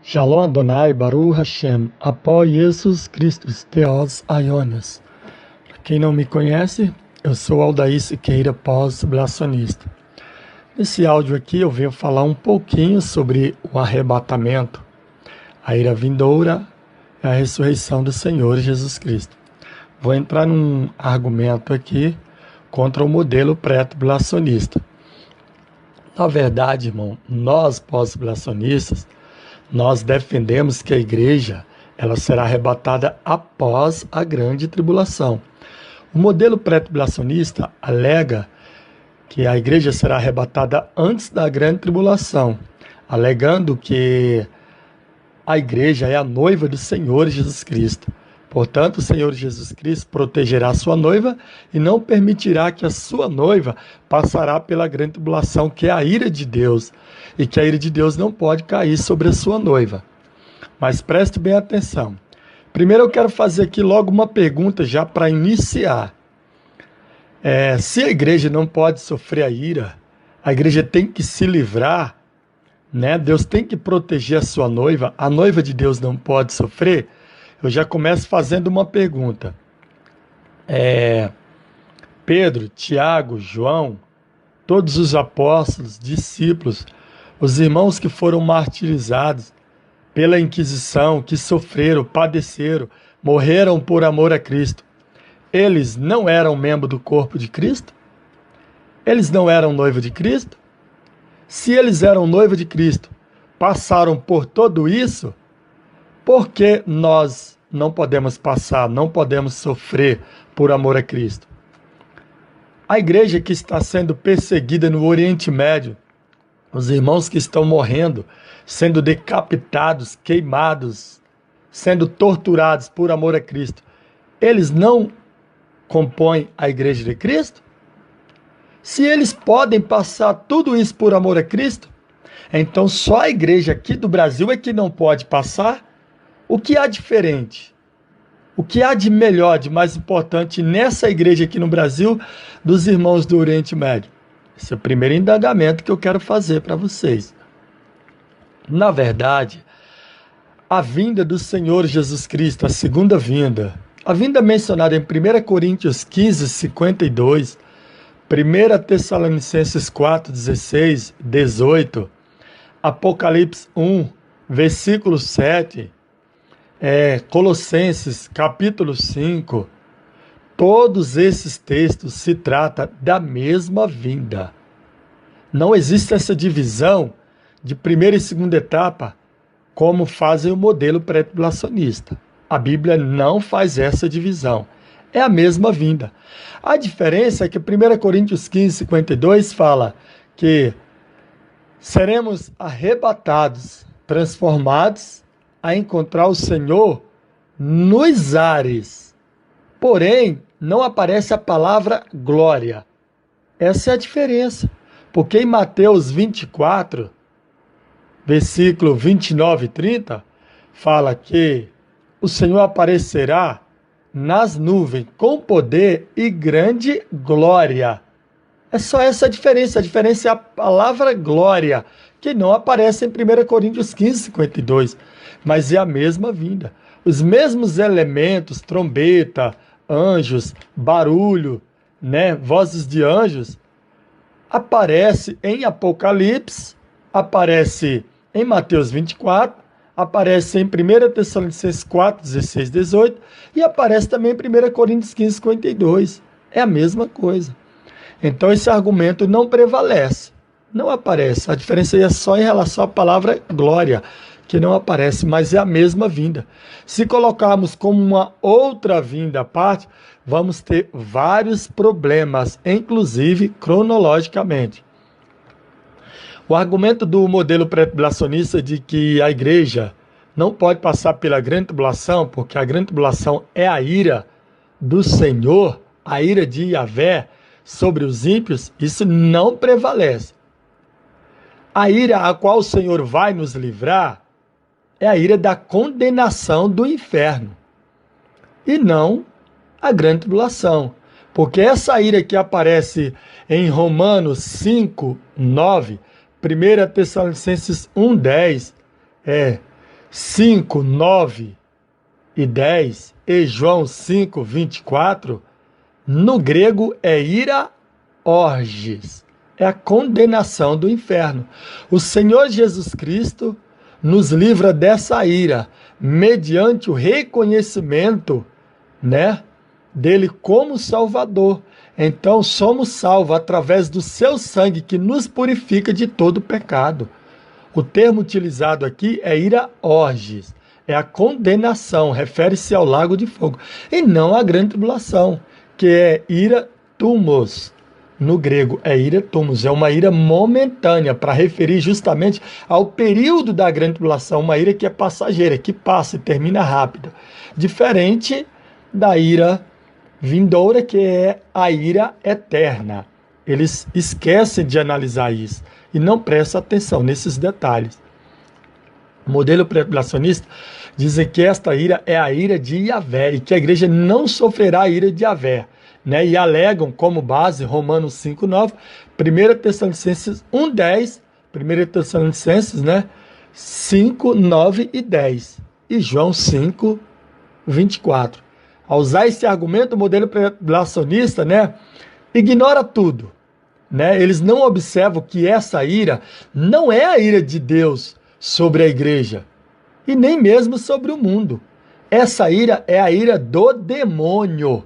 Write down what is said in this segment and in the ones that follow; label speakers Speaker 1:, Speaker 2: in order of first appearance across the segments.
Speaker 1: Shalom Adonai, Baruch Hashem, após Jesus Cristo, Teos Aionios. Para quem não me conhece, eu sou Aldair Siqueira, pós-blacionista. Nesse áudio aqui eu venho falar um pouquinho sobre o arrebatamento, a ira vindoura e a ressurreição do Senhor Jesus Cristo. Vou entrar num argumento aqui contra o modelo preto-blacionista. Na verdade, irmão, nós pós-blacionistas, nós defendemos que a igreja ela será arrebatada após a grande tribulação. O modelo preto-blacionista alega que a igreja será arrebatada antes da grande tribulação, alegando que a igreja é a noiva do Senhor Jesus Cristo. Portanto, o Senhor Jesus Cristo protegerá a sua noiva e não permitirá que a sua noiva passará pela grande tribulação, que é a ira de Deus, e que a ira de Deus não pode cair sobre a sua noiva. Mas preste bem atenção. Primeiro eu quero fazer aqui logo uma pergunta já para iniciar. Se a igreja não pode sofrer a ira tem que se livrar, né? Deus tem que proteger a sua noiva, a noiva de Deus não pode sofrer. Eu já começo fazendo uma pergunta. Pedro, Tiago, João, todos os apóstolos, discípulos, os irmãos que foram martirizados pela Inquisição, que sofreram, padeceram, morreram por amor a Cristo, eles não eram membro do corpo de Cristo? Eles não eram noiva de Cristo? Se eles eram noiva de Cristo, passaram por tudo isso, por que nós não podemos passar, não podemos sofrer por amor a Cristo? A igreja que está sendo perseguida no Oriente Médio, os irmãos que estão morrendo, sendo decapitados, queimados, sendo torturados por amor a Cristo, eles não compõem a igreja de Cristo? Se eles podem passar tudo isso por amor a Cristo, então só a igreja aqui do Brasil é que não pode passar? O que há diferente? O que há de melhor, de mais importante nessa igreja aqui no Brasil dos irmãos do Oriente Médio? Esse é o primeiro indagamento que eu quero fazer para vocês. Na verdade, a vinda do Senhor Jesus Cristo, a segunda vinda, a vinda mencionada em 1 Coríntios 15, 52, 1 Tessalonicenses 4, 16, 18, Apocalipse 1, versículo 7, Colossenses capítulo 5, todos esses textos se tratam da mesma vinda. Não existe essa divisão de primeira e segunda etapa, como fazem o modelo preto-blacionista. A Bíblia não faz essa divisão. É a mesma vinda. A diferença é que 1 Coríntios 15, 52 fala que seremos arrebatados, transformados a encontrar o Senhor nos ares. Porém, não aparece a palavra glória. Essa é a diferença. Porque em Mateus 24, versículo 29 e 30, fala que o Senhor aparecerá nas nuvens com poder e grande glória. É só essa a diferença. A diferença é a palavra glória, que não aparece em 1 Coríntios 15, 52. Mas é a mesma vinda. Os mesmos elementos, trombeta, anjos, barulho, vozes de anjos, aparece em Apocalipse, aparece em Mateus 24, aparece em 1 Tessalonicenses 4, 16, 18 e aparece também em 1 Coríntios 15, 52. É a mesma coisa. Então esse argumento não prevalece, não aparece. A diferença aí é só em relação à palavra glória, que não aparece, mas é a mesma vinda. Se colocarmos como uma outra vinda à parte, vamos ter vários problemas, inclusive cronologicamente. O argumento do modelo preto-blacionista de que a igreja não pode passar pela grande tribulação, porque a grande tribulação é a ira do Senhor, a ira de Yahvé sobre os ímpios, isso não prevalece. A ira a qual o Senhor vai nos livrar é a ira da condenação do inferno, e não a grande tribulação. Porque essa ira que aparece em Romanos 5, 9, 1 Tessalonicenses 1, 10, 5, 9 e 10 e João 5, 24, no grego é ira orges, é a condenação do inferno. O Senhor Jesus Cristo nos livra dessa ira, mediante o reconhecimento, né, dele como Salvador. Então somos salvos através do seu sangue que nos purifica de todo pecado. O termo utilizado aqui é ira orges, é a condenação, refere-se ao lago de fogo, e não à grande tribulação, que é ira tumos. No grego é ira tumos, é uma ira momentânea, para referir justamente ao período da grande tribulação, uma ira que é passageira, que passa e termina rápido. Diferente da ira vindoura, que é a ira eterna. Eles esquecem de analisar isso e não prestam atenção nesses detalhes. O modelo pré-tribulacionista diz que esta ira é a ira de Yahvé e que a igreja não sofrerá a ira de Yahvé, né? E alegam como base Romanos 5:9, 1 Tessalonicenses 1:10, 1 Tessalonicenses, né? 5, 9 e 10 e João 5, 24. Ao usar esse argumento, o modelo pré-tribulacionista, né, ignora tudo, né? Eles não observam que essa ira não é a ira de Deus sobre a igreja e nem mesmo sobre o mundo. Essa ira é a ira do demônio.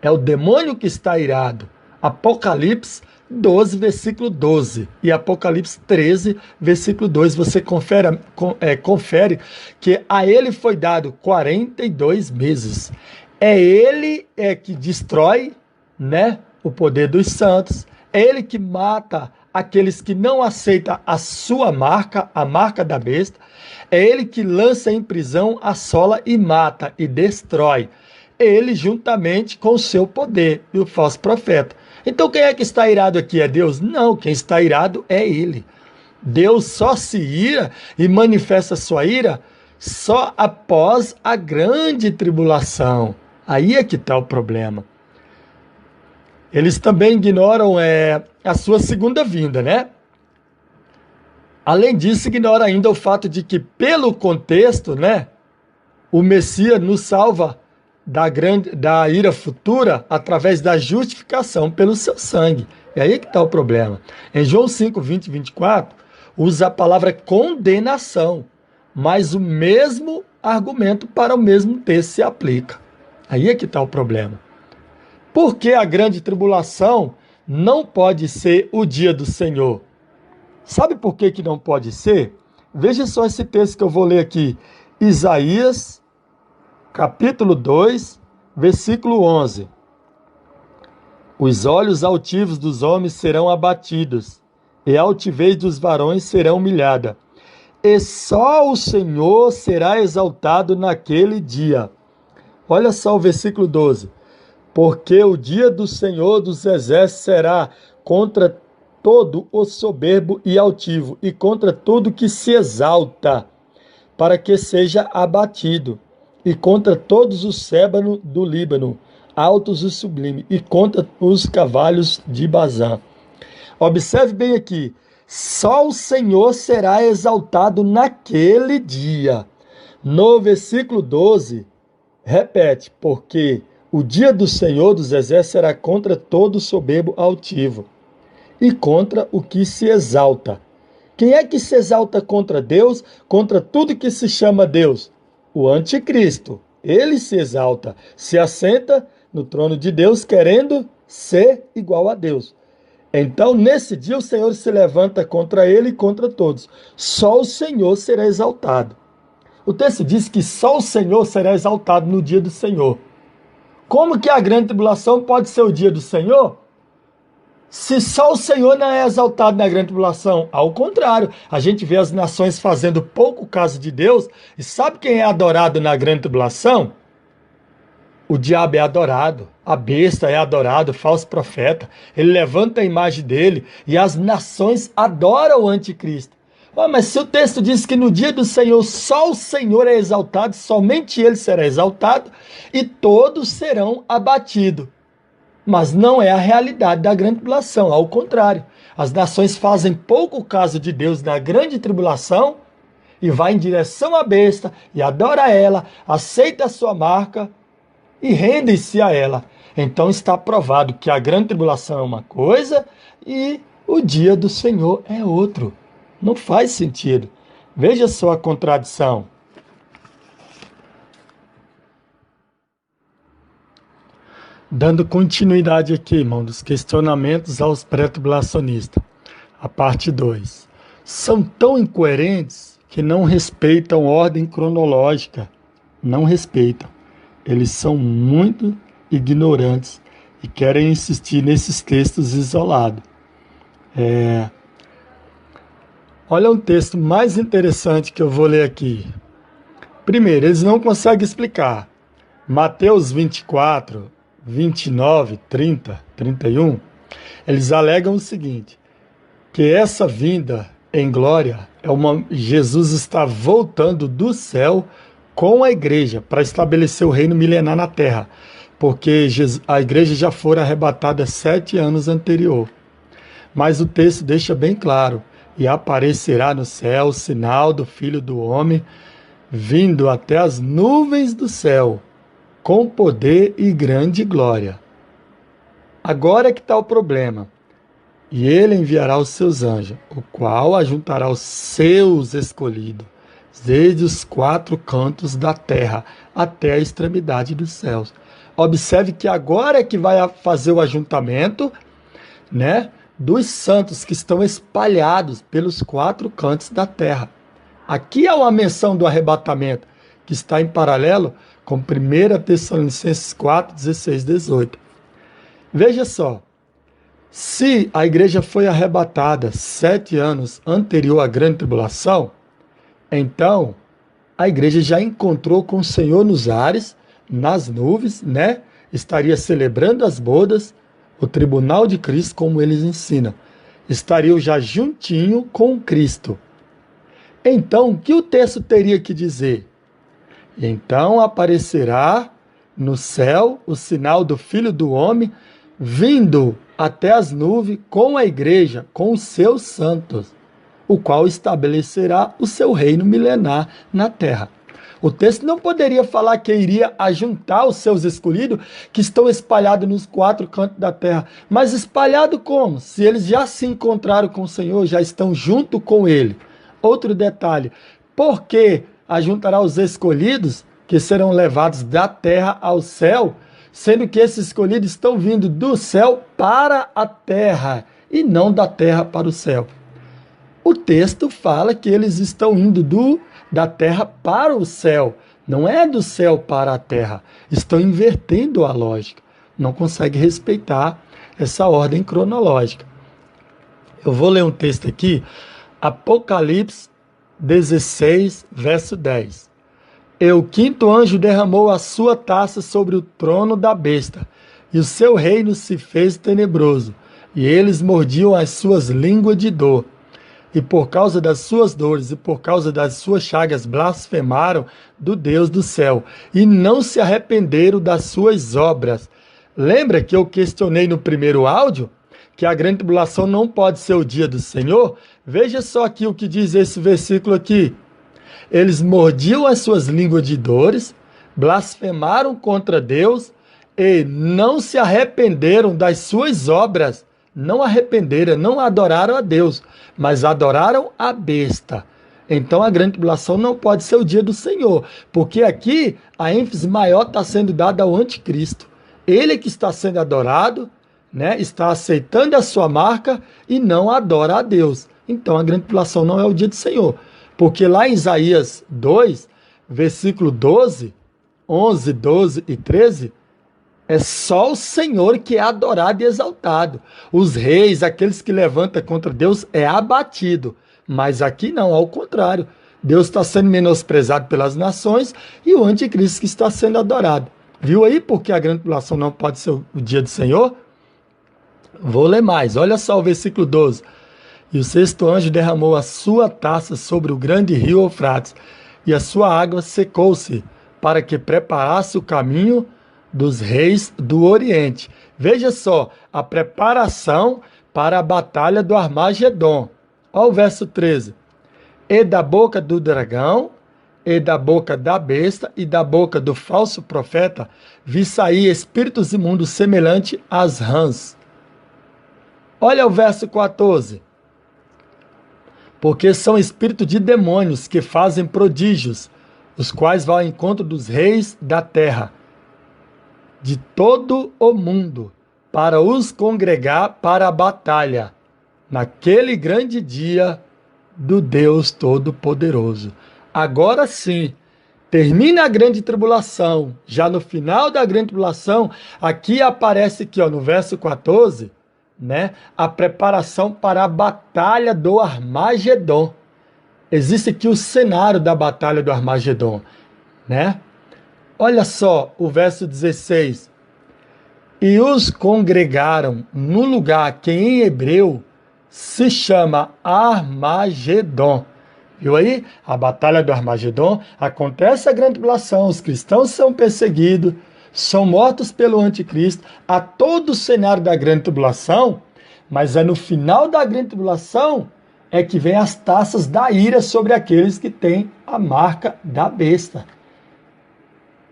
Speaker 1: É o demônio que está irado. Apocalipse 12, versículo 12 e Apocalipse 13, versículo 2. Você confere que a ele foi dado 42 meses. É ele que destrói, né, o poder dos santos. É ele que mata aqueles que não aceitam a sua marca, a marca da besta. É ele que lança em prisão, assola e mata e destrói. Ele juntamente com o seu poder e o falso profeta. Então quem é que está irado aqui? É Deus? Não, quem está irado é ele. Deus só se ira e manifesta sua ira só após a grande tribulação. Aí é que está o problema. Eles também ignoram a sua segunda vinda, né? Além disso, ignora ainda o fato de que, pelo contexto, né, o Messias nos salva da ira futura através da justificação pelo seu sangue. É aí que está o problema. Em João 5, 20 e 24, usa a palavra condenação, mas o mesmo argumento para o mesmo texto se aplica. Aí é que está o problema. Por que a grande tribulação não pode ser o dia do Senhor? Sabe por que não pode ser? Veja só esse texto que eu vou ler aqui. Isaías, capítulo 2, versículo 11. Os olhos altivos dos homens serão abatidos, e a altivez dos varões será humilhada. E só o Senhor será exaltado naquele dia. Olha só o versículo 12. Porque o dia do Senhor dos exércitos será contra todo o soberbo e altivo, e contra tudo que se exalta, para que seja abatido, e contra todos os sébanos do Líbano, altos e sublimes, e contra os cavalos de Bazã. Observe bem aqui, só o Senhor será exaltado naquele dia. No versículo 12, repete, porque o dia do Senhor dos exércitos será contra todo soberbo altivo e contra o que se exalta. Quem é que se exalta contra Deus, contra tudo que se chama Deus? O anticristo. Ele se exalta, se assenta no trono de Deus, querendo ser igual a Deus. Então, nesse dia, o Senhor se levanta contra ele e contra todos. Só o Senhor será exaltado. O texto diz que só o Senhor será exaltado no dia do Senhor. Como que a grande tribulação pode ser o dia do Senhor? Se só o Senhor não é exaltado na grande tribulação. Ao contrário, a gente vê as nações fazendo pouco caso de Deus. E sabe quem é adorado na grande tribulação? O diabo é adorado, a besta é adorado, o falso profeta. Ele levanta a imagem dele e as nações adoram o anticristo. Mas se o texto diz que no dia do Senhor só o Senhor é exaltado, somente ele será exaltado e todos serão abatidos. Mas não é a realidade da grande tribulação, ao contrário. As nações fazem pouco caso de Deus na grande tribulação e vai em direção à besta e adora ela, aceita a sua marca e rende-se a ela. Então está provado que a grande tribulação é uma coisa e o dia do Senhor é outro. Não faz sentido. Veja só a contradição. Dando continuidade aqui, irmão, dos questionamentos aos pré-tribulacionistas. A parte 2. São tão incoerentes que não respeitam ordem cronológica. Não respeitam. Eles são muito ignorantes e querem insistir nesses textos isolados. Olha um texto mais interessante que eu vou ler aqui. Primeiro, eles não conseguem explicar. Mateus 24, 29, 30, 31, eles alegam o seguinte, que essa vinda em glória Jesus está voltando do céu com a igreja para estabelecer o reino milenar na terra, porque a igreja já fora arrebatada 7 anos anterior. Mas o texto deixa bem claro, e aparecerá no céu o sinal do Filho do Homem, vindo até as nuvens do céu, com poder e grande glória. Agora é que está o problema. E ele enviará os seus anjos, o qual ajuntará os seus escolhidos, desde os 4 cantos da terra até a extremidade dos céus. Observe que agora é que vai fazer o ajuntamento, né, dos santos que estão espalhados pelos 4 cantos da terra. Aqui há uma menção do arrebatamento, que está em paralelo com 1 Tessalonicenses 4, 16, 18. Veja só, se a igreja foi arrebatada 7 anos anterior à grande tribulação, então a igreja já encontrou com o Senhor nos ares, nas nuvens, né? Estaria celebrando as bodas, o tribunal de Cristo, como eles ensinam. Estariam já juntinho com Cristo. Então, o que o texto teria que dizer? Então aparecerá no céu o sinal do Filho do Homem, vindo até as nuvens com a igreja, com os seus santos, o qual estabelecerá o seu reino milenar na terra. O texto não poderia falar que iria ajuntar os seus escolhidos que estão espalhados nos 4 cantos da terra. Mas espalhado como? Se eles já se encontraram com o Senhor, já estão junto com Ele. Outro detalhe, por que ajuntará os escolhidos que serão levados da terra ao céu, sendo que esses escolhidos estão vindo do céu para a terra e não da terra para o céu? O texto fala que eles estão indo da terra para o céu, não é do céu para a terra. Estão invertendo a lógica, não consegue respeitar essa ordem cronológica. Eu vou ler um texto aqui, Apocalipse 16, verso 10. E o 5º anjo derramou a sua taça sobre o trono da besta, e o seu reino se fez tenebroso, e eles mordiam as suas línguas de dor. E por causa das suas dores e por causa das suas chagas blasfemaram do Deus do céu e não se arrependeram das suas obras. Lembra que eu questionei no primeiro áudio que a grande tribulação não pode ser o dia do Senhor? Veja só aqui o que diz esse versículo aqui. Eles mordiam as suas línguas de dores, blasfemaram contra Deus e não se arrependeram das suas obras. Não arrependeram, não adoraram a Deus, mas adoraram a besta. Então a grande tribulação não pode ser o dia do Senhor, porque aqui a ênfase maior está sendo dada ao anticristo. Ele que está sendo adorado, né, está aceitando a sua marca e não adora a Deus. Então a grande tribulação não é o dia do Senhor, porque lá em Isaías 2, versículo 12, 11, 12 e 13, é só o Senhor que é adorado e exaltado. Os reis, aqueles que levantam contra Deus, é abatido. Mas aqui não, ao contrário. Deus está sendo menosprezado pelas nações e o anticristo que está sendo adorado. Viu aí porque a grande tribulação não pode ser o dia do Senhor? Vou ler mais. Olha só o versículo 12. E o 6º anjo derramou a sua taça sobre o grande rio Eufrates, e a sua água secou-se, para que preparasse o caminho dos reis do Oriente. Veja só, a preparação para a batalha do Armagedon. Olha o verso 13. e da boca do dragão, e da boca da besta, e da boca do falso profeta, vi sair espíritos imundos semelhante às rãs. Olha o verso 14. Porque são espíritos de demônios que fazem prodígios, os quais vão ao encontro dos reis da terra, de todo o mundo, para os congregar para a batalha, naquele grande dia do Deus Todo-Poderoso. Agora sim, termina a grande tribulação. Já no final da grande tribulação, aqui aparece aqui, ó, no verso 14, né, a preparação para a batalha do Armagedon. Existe aqui o cenário da batalha do Armagedon, né? Olha só o verso 16. E os congregaram no lugar que em hebreu se chama Armagedon. Viu aí? A batalha do Armagedon, acontece a grande tribulação, os cristãos são perseguidos, são mortos pelo anticristo, há todo o cenário da grande tribulação, mas é no final da grande tribulação é que vem as taças da ira sobre aqueles que têm a marca da besta.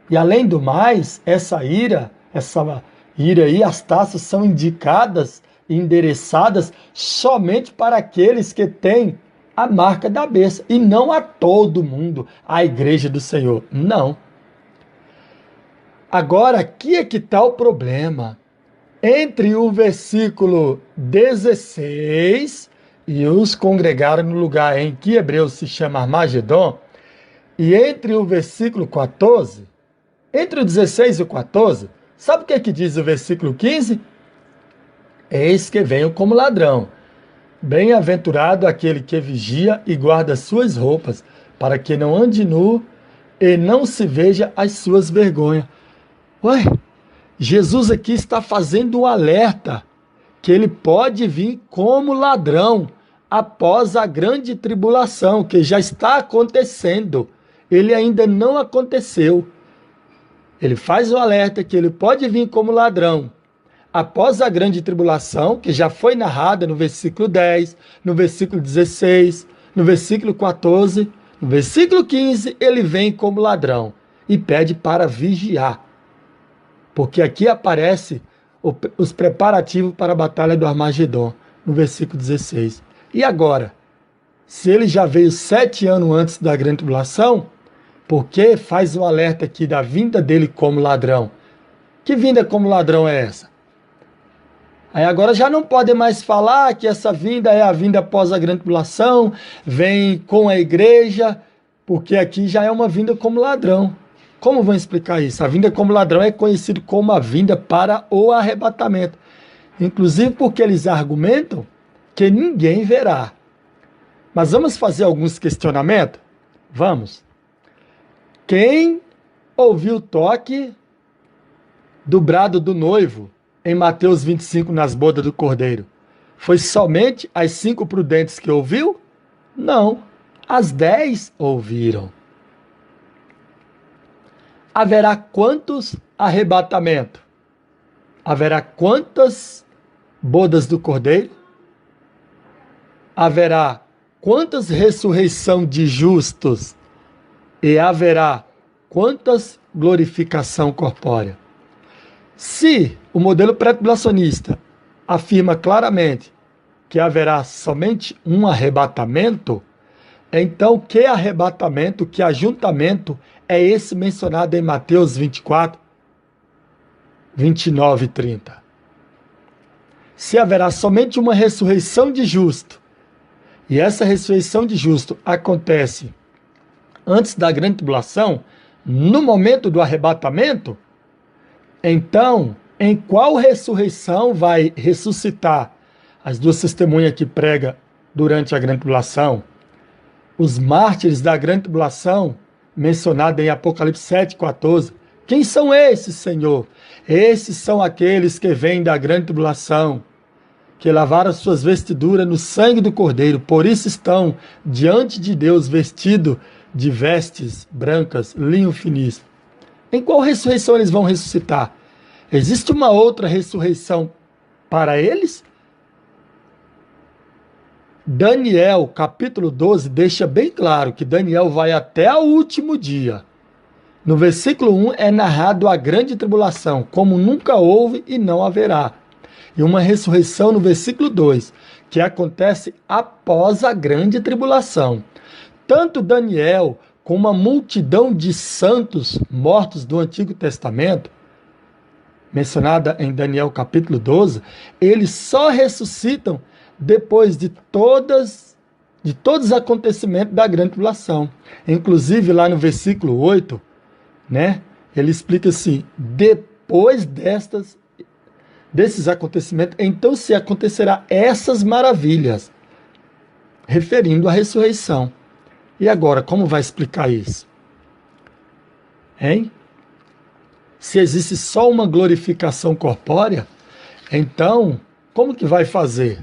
Speaker 1: E além do mais, essa ira aí, as taças são indicadas e endereçadas somente para aqueles que têm a marca da besta, e não a todo mundo, a igreja do Senhor. Não. Agora, aqui é que está o problema. Entre o versículo 16, e os congregaram no lugar em que hebreu se chama Armagedon, e entre o versículo 14, entre o 16 e o 14, sabe o que é que diz o versículo 15? Eis que venho como ladrão. Bem-aventurado aquele que vigia e guarda suas roupas, para que não ande nu e não se veja as suas vergonhas. Ué, Jesus aqui está fazendo um alerta que ele pode vir como ladrão após a grande tribulação, que já está acontecendo. Ele ainda não aconteceu. Ele faz um alerta que ele pode vir como ladrão após a grande tribulação, que já foi narrada no versículo 10, no versículo 16, no versículo 14, no versículo 15, ele vem como ladrão e pede para vigiar. Porque aqui aparece os preparativos para a batalha do Armagedon, no versículo 16. E agora, se ele já veio 7 anos antes da grande tribulação, por que faz um alerta aqui da vinda dele como ladrão? Que vinda como ladrão é essa? Aí agora já não podem mais falar que essa vinda é a vinda após a grande tribulação, vem com a igreja, porque aqui já é uma vinda como ladrão. Como vão explicar isso? A vinda como ladrão é conhecido como a vinda para o arrebatamento. Inclusive porque eles argumentam que ninguém verá. Mas vamos fazer alguns questionamentos? Vamos. Quem ouviu o toque do brado do noivo em Mateus 25 nas bodas do Cordeiro? Foi somente as 5 prudentes que ouviu? Não, as 10 ouviram. Haverá quantos arrebatamentos? Haverá quantas bodas do Cordeiro? Haverá quantas ressurreição de justos? E haverá quantas glorificação corpórea? Se o modelo pré-tribulacionista afirma claramente que haverá somente um arrebatamento, então que arrebatamento, que ajuntamento é esse mencionado em Mateus 24, 29 e 30? Se haverá somente uma ressurreição de justo, e essa ressurreição de justo acontece antes da grande tribulação, no momento do arrebatamento, então, em qual ressurreição vai ressuscitar as 2 testemunhas que prega durante a grande tribulação? Os mártires da grande tribulação, mencionados em Apocalipse 7,14. Quem são esses, Senhor? Esses são aqueles que vêm da grande tribulação, que lavaram suas vestiduras no sangue do Cordeiro, por isso estão diante de Deus vestidos de vestes brancas, linho finíssimo. Em qual ressurreição eles vão ressuscitar? Existe uma outra ressurreição para eles? Daniel, capítulo 12, deixa bem claro que Daniel vai até o último dia. No versículo 1 é narrado a grande tribulação, como nunca houve e não haverá. E uma ressurreição no versículo 2, que acontece após a grande tribulação. Tanto Daniel como uma multidão de santos mortos do Antigo Testamento, mencionada em Daniel capítulo 12, eles só ressuscitam depois de todos os acontecimentos da grande tribulação. Inclusive lá no versículo 8, né, ele explica assim: depois desses acontecimentos, então se acontecerá essas maravilhas, referindo à ressurreição. E agora, como vai explicar isso? Hein? Se existe só uma glorificação corpórea, então, como que vai fazer?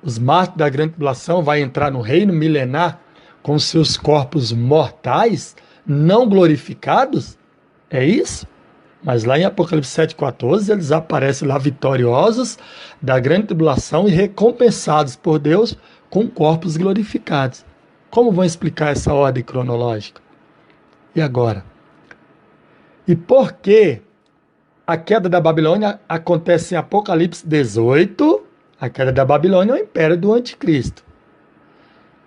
Speaker 1: Os mártires da grande tribulação vão entrar no reino milenar com seus corpos mortais, não glorificados? É isso? Mas lá em Apocalipse 7,14, eles aparecem lá vitoriosos da grande tribulação e recompensados por Deus com corpos glorificados. Como vão explicar essa ordem cronológica? E agora? E por que a queda da Babilônia acontece em Apocalipse 18? A queda da Babilônia é o império do anticristo.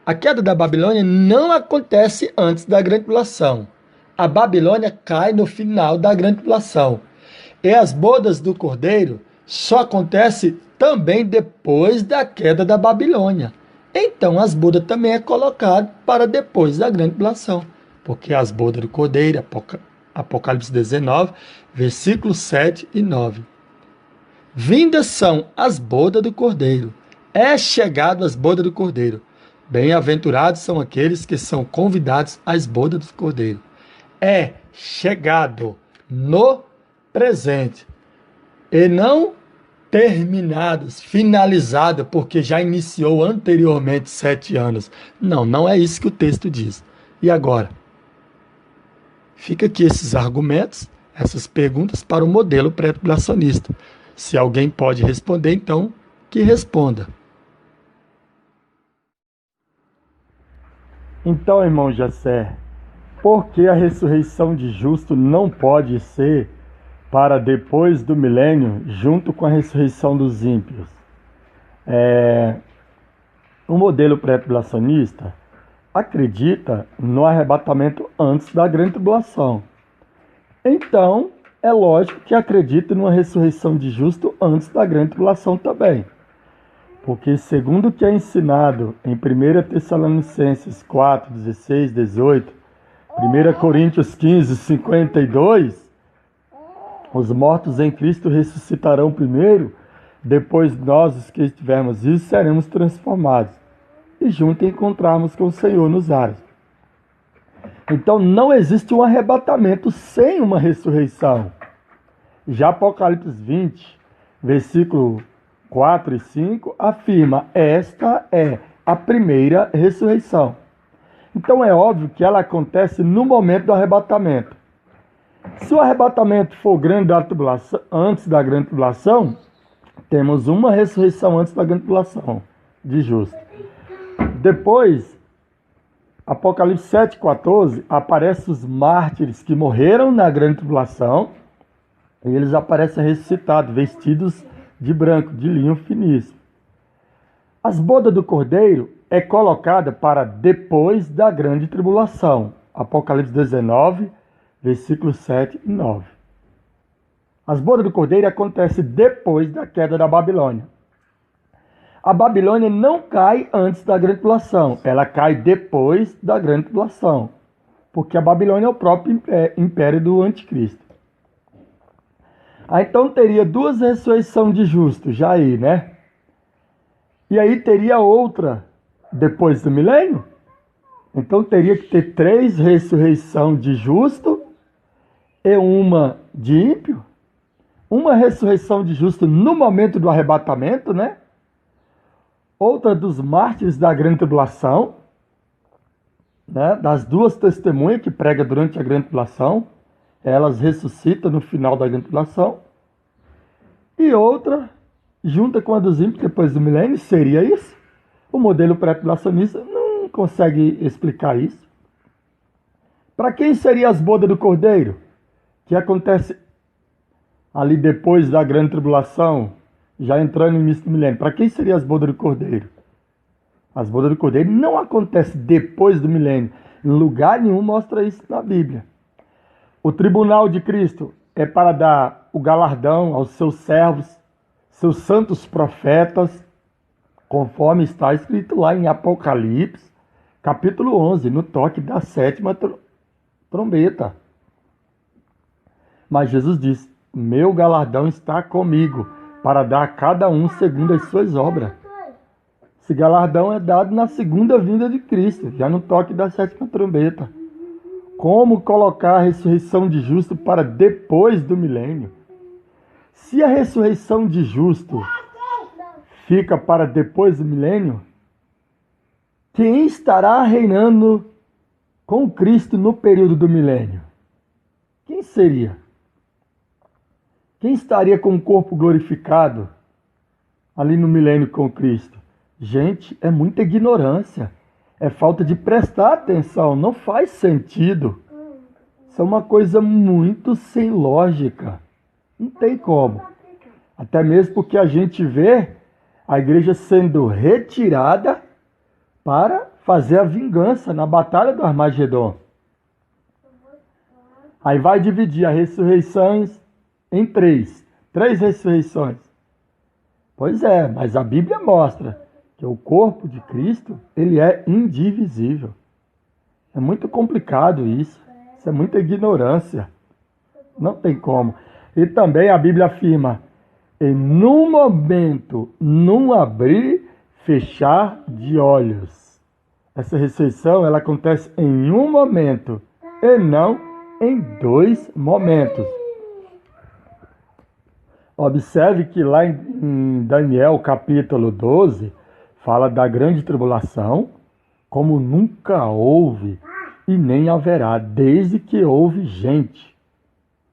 Speaker 1: A queda da Babilônia não acontece antes da grande tribulação. A Babilônia cai no final da grande tribulação. E as bodas do Cordeiro só acontecem também depois da queda da Babilônia. Então as bodas também é colocado para depois da grande tribulação. Porque as bodas do Cordeiro, Apocalipse 19, versículos 7 e 9. Vindas são as bodas do Cordeiro. É chegado as bodas do Cordeiro. Bem-aventurados são aqueles que são convidados às bodas do Cordeiro. É chegado no presente. E não terminados, finalizado, porque já iniciou anteriormente 7 anos. Não, não é isso que o texto diz. E agora? Fica aqui esses argumentos, essas perguntas para o modelo pré-tribulacionista. Se alguém pode responder, então, que responda. Então, irmão Jessé, por que a ressurreição de justo não pode ser para depois do milênio, junto com a ressurreição dos ímpios? O modelo pré-tribulacionista acredita no arrebatamento antes da grande tribulação. Então, é lógico que acredita numa ressurreição de justo antes da grande tribulação também. Porque, segundo o que é ensinado em 1 Tessalonicenses 4, 16, 18, 1 Coríntios 15, 52, os mortos em Cristo ressuscitarão primeiro, depois nós, os que estivermos vivos, seremos transformados e juntos encontrarmos com o Senhor nos ares. Então não existe um arrebatamento sem uma ressurreição. Já Apocalipse 20, versículo 4 e 5, afirma: esta é a primeira ressurreição. Então é óbvio que ela acontece no momento do arrebatamento. Se o arrebatamento for antes da grande tribulação, temos uma ressurreição antes da grande tribulação de justo. Depois, Apocalipse 7,14, aparecem os mártires que morreram na grande tribulação, e eles aparecem ressuscitados, vestidos de branco, de linho finíssimo. As bodas do Cordeiro é colocada para depois da grande tribulação. Apocalipse 19, versículos 7 e 9. As bodas do Cordeiro acontecem depois da queda da Babilônia. A Babilônia não cai antes da grande tribulação, ela cai depois da grande tribulação, porque a Babilônia é o próprio império do anticristo. Então teria duas ressurreições de justos, já aí, né? E aí teria outra depois do milênio? Então teria que ter 3 ressurreições de justo e uma de ímpio? Uma ressurreição de justo no momento do arrebatamento, né? Outra dos mártires da grande tribulação, né? Das 2 testemunhas que pregam durante a grande tribulação, elas ressuscitam no final da grande tribulação. E outra, junta com a dos ímpios depois do milênio, seria isso? O modelo pré-tribulacionista não consegue explicar isso. Para quem seriam as bodas do Cordeiro? Que acontece ali depois da grande tribulação, já entrando no início do milênio. Para quem seriam as bodas do Cordeiro? As bodas do Cordeiro não acontecem depois do milênio. Em lugar nenhum mostra isso na Bíblia. O tribunal de Cristo é para dar o galardão aos seus servos, seus santos profetas, conforme está escrito lá em Apocalipse, capítulo 11, no toque da sétima trombeta. Mas Jesus diz: meu galardão está comigo, para dar a cada um segundo as suas obras. Esse galardão é dado na segunda vinda de Cristo, já no toque da sétima trombeta. Como colocar a ressurreição de justo para depois do milênio? Se a ressurreição de justo fica para depois do milênio, quem estará reinando com Cristo no período do milênio? Quem seria? Quem estaria com o corpo glorificado ali no milênio com Cristo? Gente, é muita ignorância. É falta de prestar atenção. Não faz sentido. Isso é uma coisa muito sem lógica. Não tem como. Até mesmo porque a gente vê a igreja sendo retirada para fazer a vingança na batalha do Armagedon. Aí vai dividir as ressurreições em três ressurreições. Pois é, mas a Bíblia mostra que o corpo de Cristo, ele é indivisível. É muito complicado isso. Isso é muita ignorância. Não tem como. E também a Bíblia afirma: em num momento, num abrir, fechar de olhos. Essa ressurreição, ela acontece em um momento e não em dois momentos. Observe que lá em Daniel, capítulo 12, fala da grande tribulação, como nunca houve e nem haverá, desde que houve gente.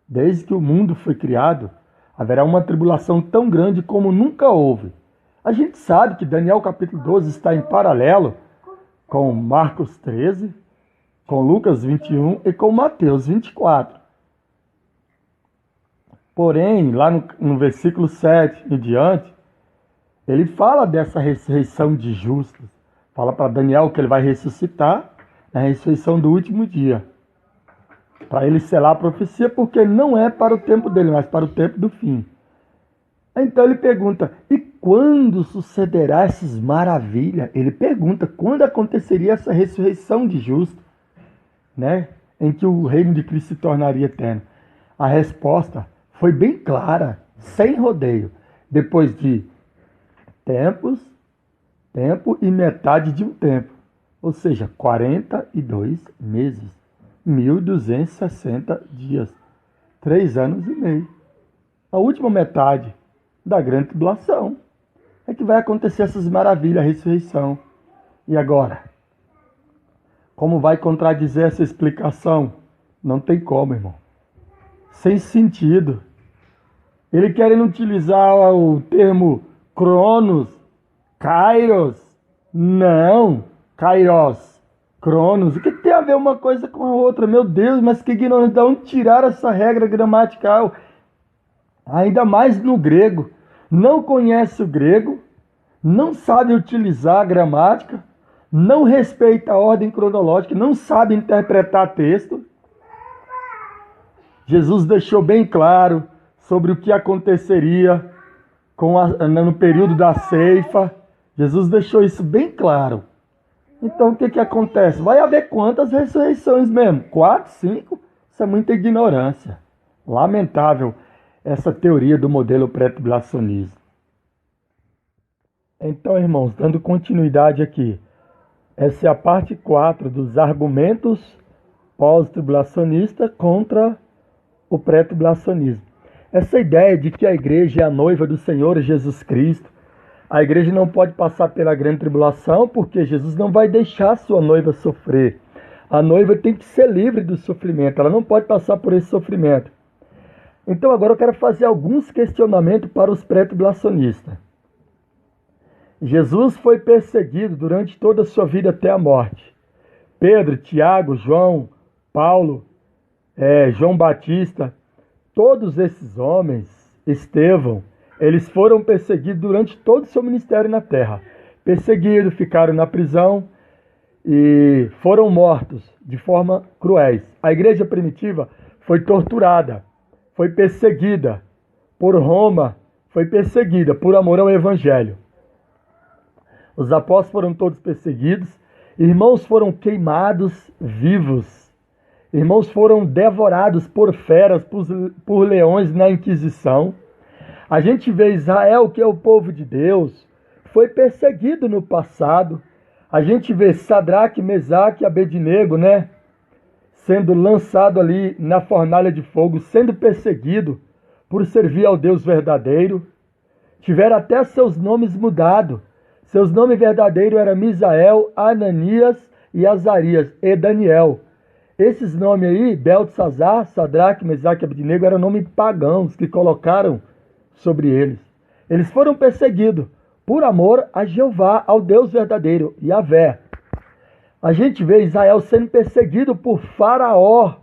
Speaker 1: Desde que o mundo foi criado, haverá uma tribulação tão grande como nunca houve. A gente sabe que Daniel capítulo 12 está em paralelo com Marcos 13, com Lucas 21 e com Mateus 24. Porém, lá no versículo 7 em diante, ele fala dessa ressurreição de justos. Fala para Daniel que ele vai ressuscitar na ressurreição do último dia. Para ele selar a profecia, porque não é para o tempo dele, mas para o tempo do fim. Então ele pergunta: e quando sucederá essas maravilhas? Ele pergunta quando aconteceria essa ressurreição de justos, né? Em que o reino de Cristo se tornaria eterno. A resposta foi bem clara, sem rodeio. Depois de tempo e metade de um tempo. Ou seja, 42 meses. 1.260 dias. 3 anos e meio. A última metade da grande tribulação é que vai acontecer essas maravilhas, a ressurreição. E agora? Como vai contradizer essa explicação? Não tem como, irmão. Sem sentido. Ele querendo utilizar o termo Cronos, Kairos. Não, Kairos, Cronos. O que tem a ver uma coisa com a outra? Meu Deus, mas que ignorância. De onde tiraram essa regra gramatical? Ainda mais no grego. Não conhece o grego, não sabe utilizar a gramática, não respeita a ordem cronológica, não sabe interpretar texto. Jesus deixou bem claro sobre o que aconteceria no período da ceifa. Jesus deixou isso bem claro. Então o que acontece? Vai haver quantas ressurreições mesmo? 4, 5? Isso é muita ignorância. Lamentável essa teoria do modelo pré-tribulacionismo. Então, irmãos, dando continuidade aqui, essa é a parte 4 dos argumentos pós-tribulacionistas contra o pré-tribulacionismo. Essa ideia de que a igreja é a noiva do Senhor Jesus Cristo, a igreja não pode passar pela grande tribulação porque Jesus não vai deixar a sua noiva sofrer. A noiva tem que ser livre do sofrimento, ela não pode passar por esse sofrimento. Então agora eu quero fazer alguns questionamentos para os pré-tribulacionistas. Jesus foi perseguido durante toda a sua vida até a morte. Pedro, Tiago, João, Paulo, João Batista, todos esses homens, Estevão, eles foram perseguidos durante todo o seu ministério na terra. Perseguidos, ficaram na prisão e foram mortos de forma cruéis. A igreja primitiva foi torturada, foi perseguida por Roma, foi perseguida por amor ao evangelho. Os apóstolos foram todos perseguidos, irmãos foram queimados vivos, irmãos foram devorados por feras, por leões na Inquisição. A gente vê Israel, que é o povo de Deus, foi perseguido no passado. A gente vê Sadraque, Mesaque e Abednego, sendo lançado ali na fornalha de fogo, sendo perseguido por servir ao Deus verdadeiro. Tiveram até seus nomes mudados. Seus nomes verdadeiros eram Misael, Ananias e Azarias e Daniel. Esses nomes aí, Beltesazar, Sadraque, Mesaque e Abednego, eram nomes pagãos que colocaram sobre eles. Eles foram perseguidos por amor a Jeová, ao Deus verdadeiro, Yahvé. A gente vê Israel sendo perseguido por Faraó,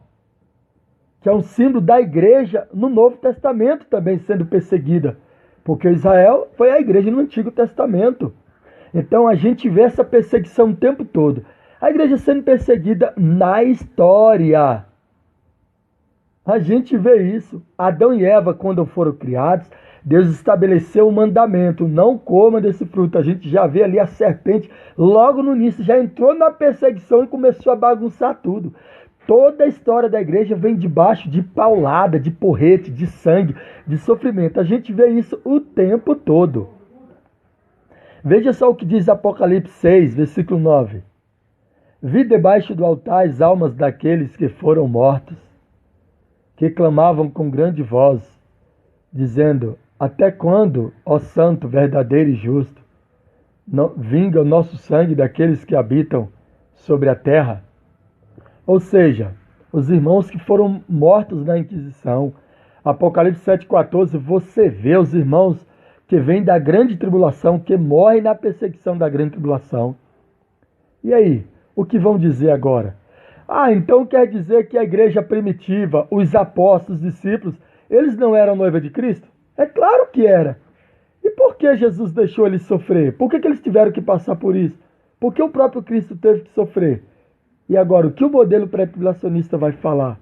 Speaker 1: que é um símbolo da igreja no Novo Testamento também sendo perseguida, porque Israel foi a igreja no Antigo Testamento. Então a gente vê essa perseguição o tempo todo. A igreja sendo perseguida na história. A gente vê isso. Adão e Eva, quando foram criados, Deus estabeleceu um mandamento: não coma desse fruto. A gente já vê ali a serpente, logo no início, já entrou na perseguição e começou a bagunçar tudo. Toda a história da igreja vem debaixo de paulada, de porrete, de sangue, de sofrimento. A gente vê isso o tempo todo. Veja só o que diz Apocalipse 6, versículo 9. Vi debaixo do altar as almas daqueles que foram mortos, que clamavam com grande voz, dizendo: até quando, ó santo, verdadeiro e justo, vinga o nosso sangue daqueles que habitam sobre a terra? Ou seja, os irmãos que foram mortos na Inquisição. Apocalipse 7,14, você vê os irmãos que vêm da grande tribulação, que morrem na perseguição da grande tribulação. E aí, o que vão dizer agora? Então quer dizer que a igreja primitiva, os apóstolos, os discípulos, eles não eram noiva de Cristo? É claro que era. E por que Jesus deixou eles sofrer? Por que eles tiveram que passar por isso? Por que o próprio Cristo teve que sofrer? E agora, o que o modelo pré-tribulacionista vai falar?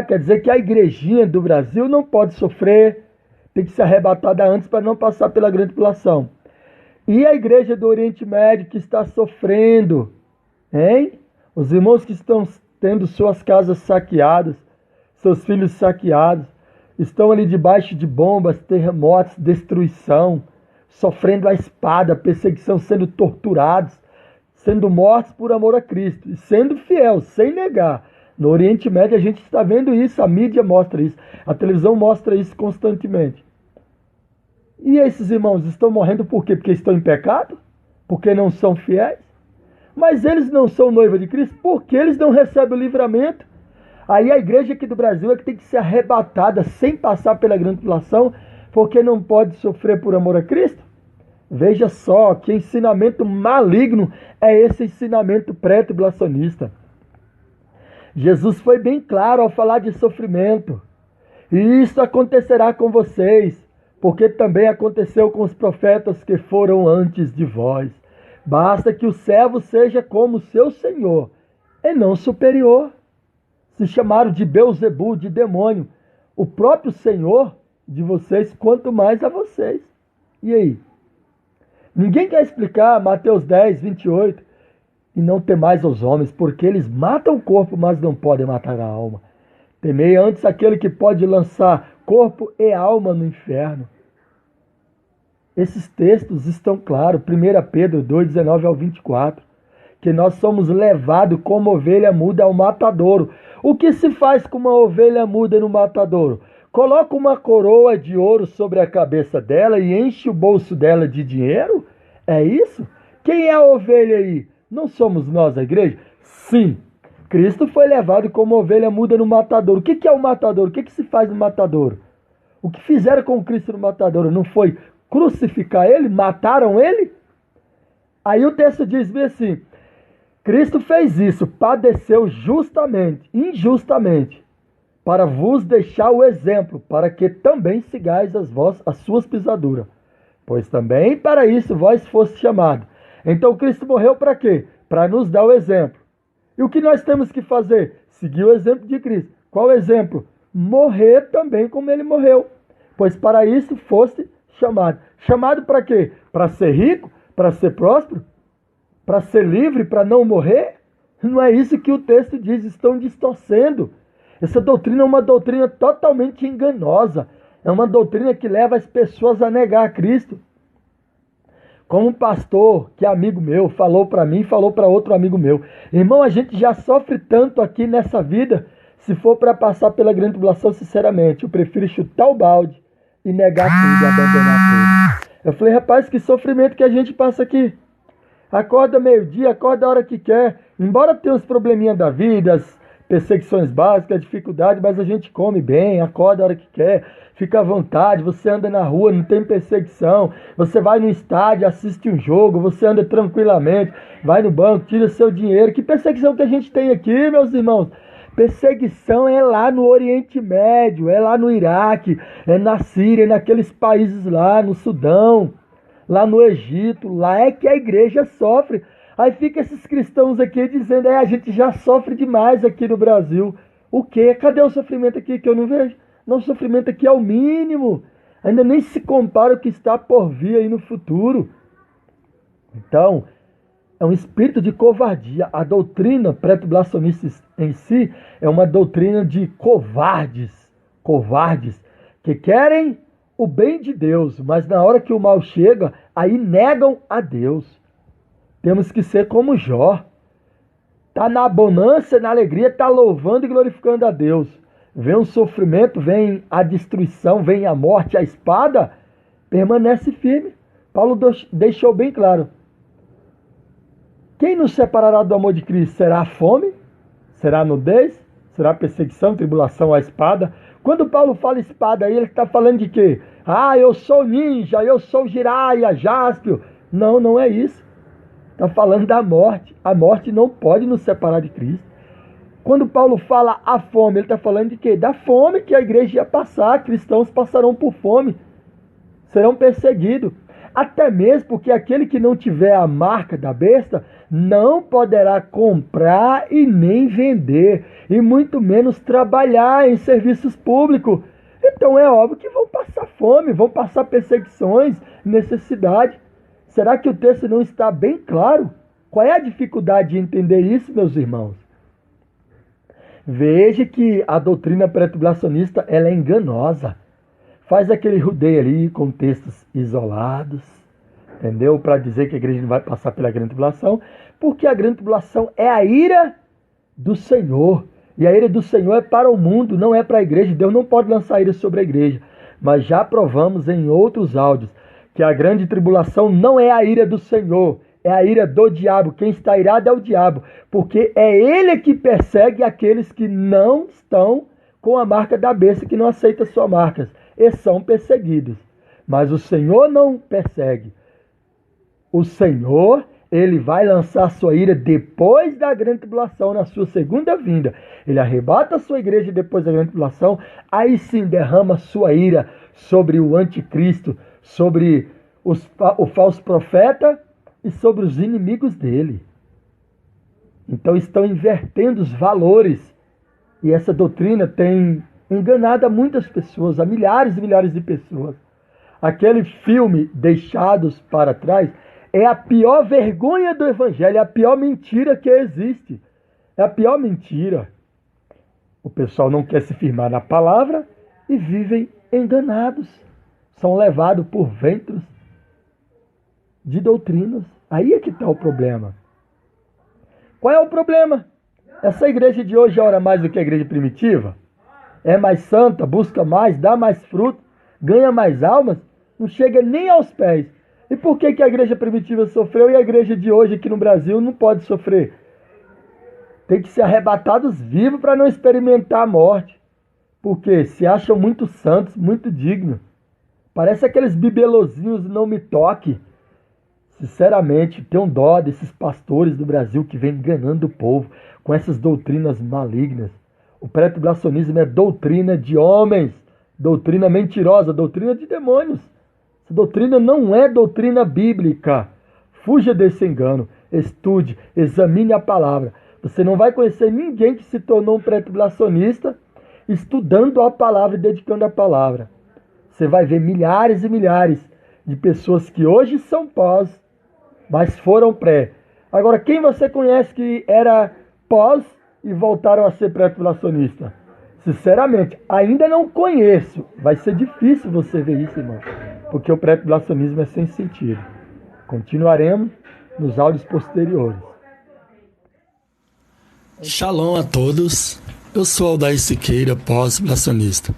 Speaker 1: Quer dizer que a igrejinha do Brasil não pode sofrer, tem que ser arrebatada antes para não passar pela grande tribulação. E a igreja do Oriente Médio que está sofrendo, hein? Os irmãos que estão tendo suas casas saqueadas, seus filhos saqueados, estão ali debaixo de bombas, terremotos, destruição, sofrendo a espada, perseguição, sendo torturados, sendo mortos por amor a Cristo, e sendo fiel, sem negar. No Oriente Médio a gente está vendo isso, a mídia mostra isso, a televisão mostra isso constantemente. E esses irmãos estão morrendo por quê? Porque estão em pecado? Porque não são fiéis? Mas eles não são noiva de Cristo porque eles não recebem o livramento. Aí a igreja aqui do Brasil é que tem que ser arrebatada sem passar pela grande tribulação, porque não pode sofrer por amor a Cristo? Veja só que ensinamento maligno é esse ensinamento pré-tribulacionista. Jesus foi bem claro ao falar de sofrimento. E isso acontecerá com vocês, porque também aconteceu com os profetas que foram antes de vós. Basta que o servo seja como seu senhor, e não superior. Se chamaram de Beelzebul, de demônio, o próprio senhor de vocês, quanto mais a vocês. E aí? Ninguém quer explicar Mateus 10, 28, e não temais aos homens, porque eles matam o corpo, mas não podem matar a alma. Temei antes aquele que pode lançar corpo e alma no inferno. Esses textos estão claros, 1 Pedro 2, 19 ao 24, que nós somos levados como ovelha muda ao matadouro. O que se faz com uma ovelha muda no matadouro? Coloca uma coroa de ouro sobre a cabeça dela e enche o bolso dela de dinheiro? É isso? Quem é a ovelha aí? Não somos nós a igreja? Sim. Cristo foi levado como ovelha muda no matadouro. O que é o matadouro? O que se faz no matadouro? O que fizeram com Cristo no matadouro não foi crucificar ele? Mataram ele? Aí o texto diz bem assim: Cristo fez isso, padeceu justamente, injustamente, para vos deixar o exemplo, para que também sigais as suas pisaduras. Pois também para isso vós foste chamados. Então Cristo morreu para quê? Para nos dar o exemplo. E o que nós temos que fazer? Seguir o exemplo de Cristo. Qual o exemplo? Morrer também como ele morreu. Pois para isso foste chamado. Chamado para quê? Para ser rico? Para ser próspero? Para ser livre? Para não morrer? Não é isso que o texto diz. Estão distorcendo. Essa doutrina é uma doutrina totalmente enganosa. É uma doutrina que leva as pessoas a negar a Cristo. Como um pastor, que é amigo meu, falou para mim e falou para outro amigo meu: irmão, a gente já sofre tanto aqui nessa vida. Se for para passar pela grande tribulação, sinceramente, eu prefiro chutar o balde e negar tudo, e abandonar tudo. Eu falei: rapaz, que sofrimento que a gente passa aqui. Acorda meio-dia, acorda a hora que quer. Embora tenha uns probleminhas da vida, as perseguições básicas, dificuldade, mas a gente come bem, acorda a hora que quer, fica à vontade, você anda na rua, não tem perseguição, você vai no estádio, assiste um jogo, você anda tranquilamente, vai no banco, tira seu dinheiro. Que perseguição que a gente tem aqui, meus irmãos? Perseguição é lá no Oriente Médio, é lá no Iraque, é na Síria, naqueles países lá, no Sudão, lá no Egito, lá é que a igreja sofre. Aí fica esses cristãos aqui dizendo: a gente já sofre demais aqui no Brasil. O quê? Cadê o sofrimento aqui que eu não vejo? Não, o sofrimento aqui é o mínimo. Ainda nem se compara o que está por vir aí no futuro. Então, é um espírito de covardia. A doutrina pré-tribulacionista em si é uma doutrina de covardes. Covardes que querem o bem de Deus, mas na hora que o mal chega, aí negam a Deus. Temos que ser como Jó. Está na bonança, na alegria, está louvando e glorificando a Deus. Vem o sofrimento, vem a destruição, vem a morte, a espada, permanece firme. Paulo deixou bem claro: quem nos separará do amor de Cristo? Será a fome? Será a nudez? Será a perseguição, tribulação, a espada? Quando Paulo fala espada aí, ele está falando de quê? Ah, eu sou ninja, eu sou Jiraya, Jáspio. Não, não é isso. Está falando da morte. A morte não pode nos separar de Cristo. Quando Paulo fala a fome, ele está falando de quê? Da fome que a igreja ia passar. Cristãos passarão por fome. Serão perseguidos. Até mesmo porque aquele que não tiver a marca da besta não poderá comprar e nem vender. E muito menos trabalhar em serviços públicos. Então é óbvio que vão passar fome, vão passar perseguições, necessidade. Será que o texto não está bem claro? Qual é a dificuldade de entender isso, meus irmãos? Veja que a doutrina pré-tribulacionista ela é enganosa. Faz aquele rodeio ali com textos isolados, entendeu? Para dizer que a igreja não vai passar pela grande tribulação, porque a grande tribulação é a ira do Senhor. E a ira do Senhor é para o mundo, não é para a igreja. Deus não pode lançar ira sobre a igreja. Mas já provamos em outros áudios que a grande tribulação não é a ira do Senhor, é a ira do diabo. Quem está irado é o diabo, porque é ele que persegue aqueles que não estão com a marca da besta, que não aceitam suas marcas, e são perseguidos. Mas o Senhor não persegue. O Senhor, ele vai lançar sua ira depois da grande tribulação, na sua segunda vinda. Ele arrebata a sua igreja depois da grande tribulação, aí sim derrama sua ira sobre o anticristo, sobre o falso profeta e sobre os inimigos dele. Então estão invertendo os valores. E essa doutrina tem enganado a muitas pessoas, a milhares e milhares de pessoas. Aquele filme Deixados para Trás é a pior vergonha do evangelho, é a pior mentira que existe. É a pior mentira. O pessoal não quer se firmar na palavra e vivem enganados. São levados por ventos de doutrinas. Aí é que está o problema. Qual é o problema? Essa igreja de hoje ora mais do que a igreja primitiva? É mais santa, busca mais, dá mais fruto, ganha mais almas, não chega nem aos pés. E por que a igreja primitiva sofreu e a igreja de hoje aqui no Brasil não pode sofrer? Tem que ser arrebatados vivos para não experimentar a morte. Porque se acham muito santos, muito dignos. Parece aqueles bibelozinhos não me toque. Sinceramente, tenho dó desses pastores do Brasil que vêm enganando o povo com essas doutrinas malignas. O pré-tribulacionismo é doutrina de homens, doutrina mentirosa, doutrina de demônios. Essa doutrina não é doutrina bíblica. Fuja desse engano, estude, examine a palavra. Você não vai conhecer ninguém que se tornou um pré-tribulacionista estudando a palavra e dedicando a palavra. Você vai ver milhares e milhares de pessoas que hoje são pós, mas foram pré. Agora, quem você conhece que era pós e voltaram a ser pré-tribulacionista? Sinceramente, ainda não conheço. Vai ser difícil você ver isso, irmão, porque o pré-tribulacionismo é sem sentido. Continuaremos nos áudios posteriores.
Speaker 2: Shalom a todos, eu sou Aldair Siqueira, pós-tribulacionista.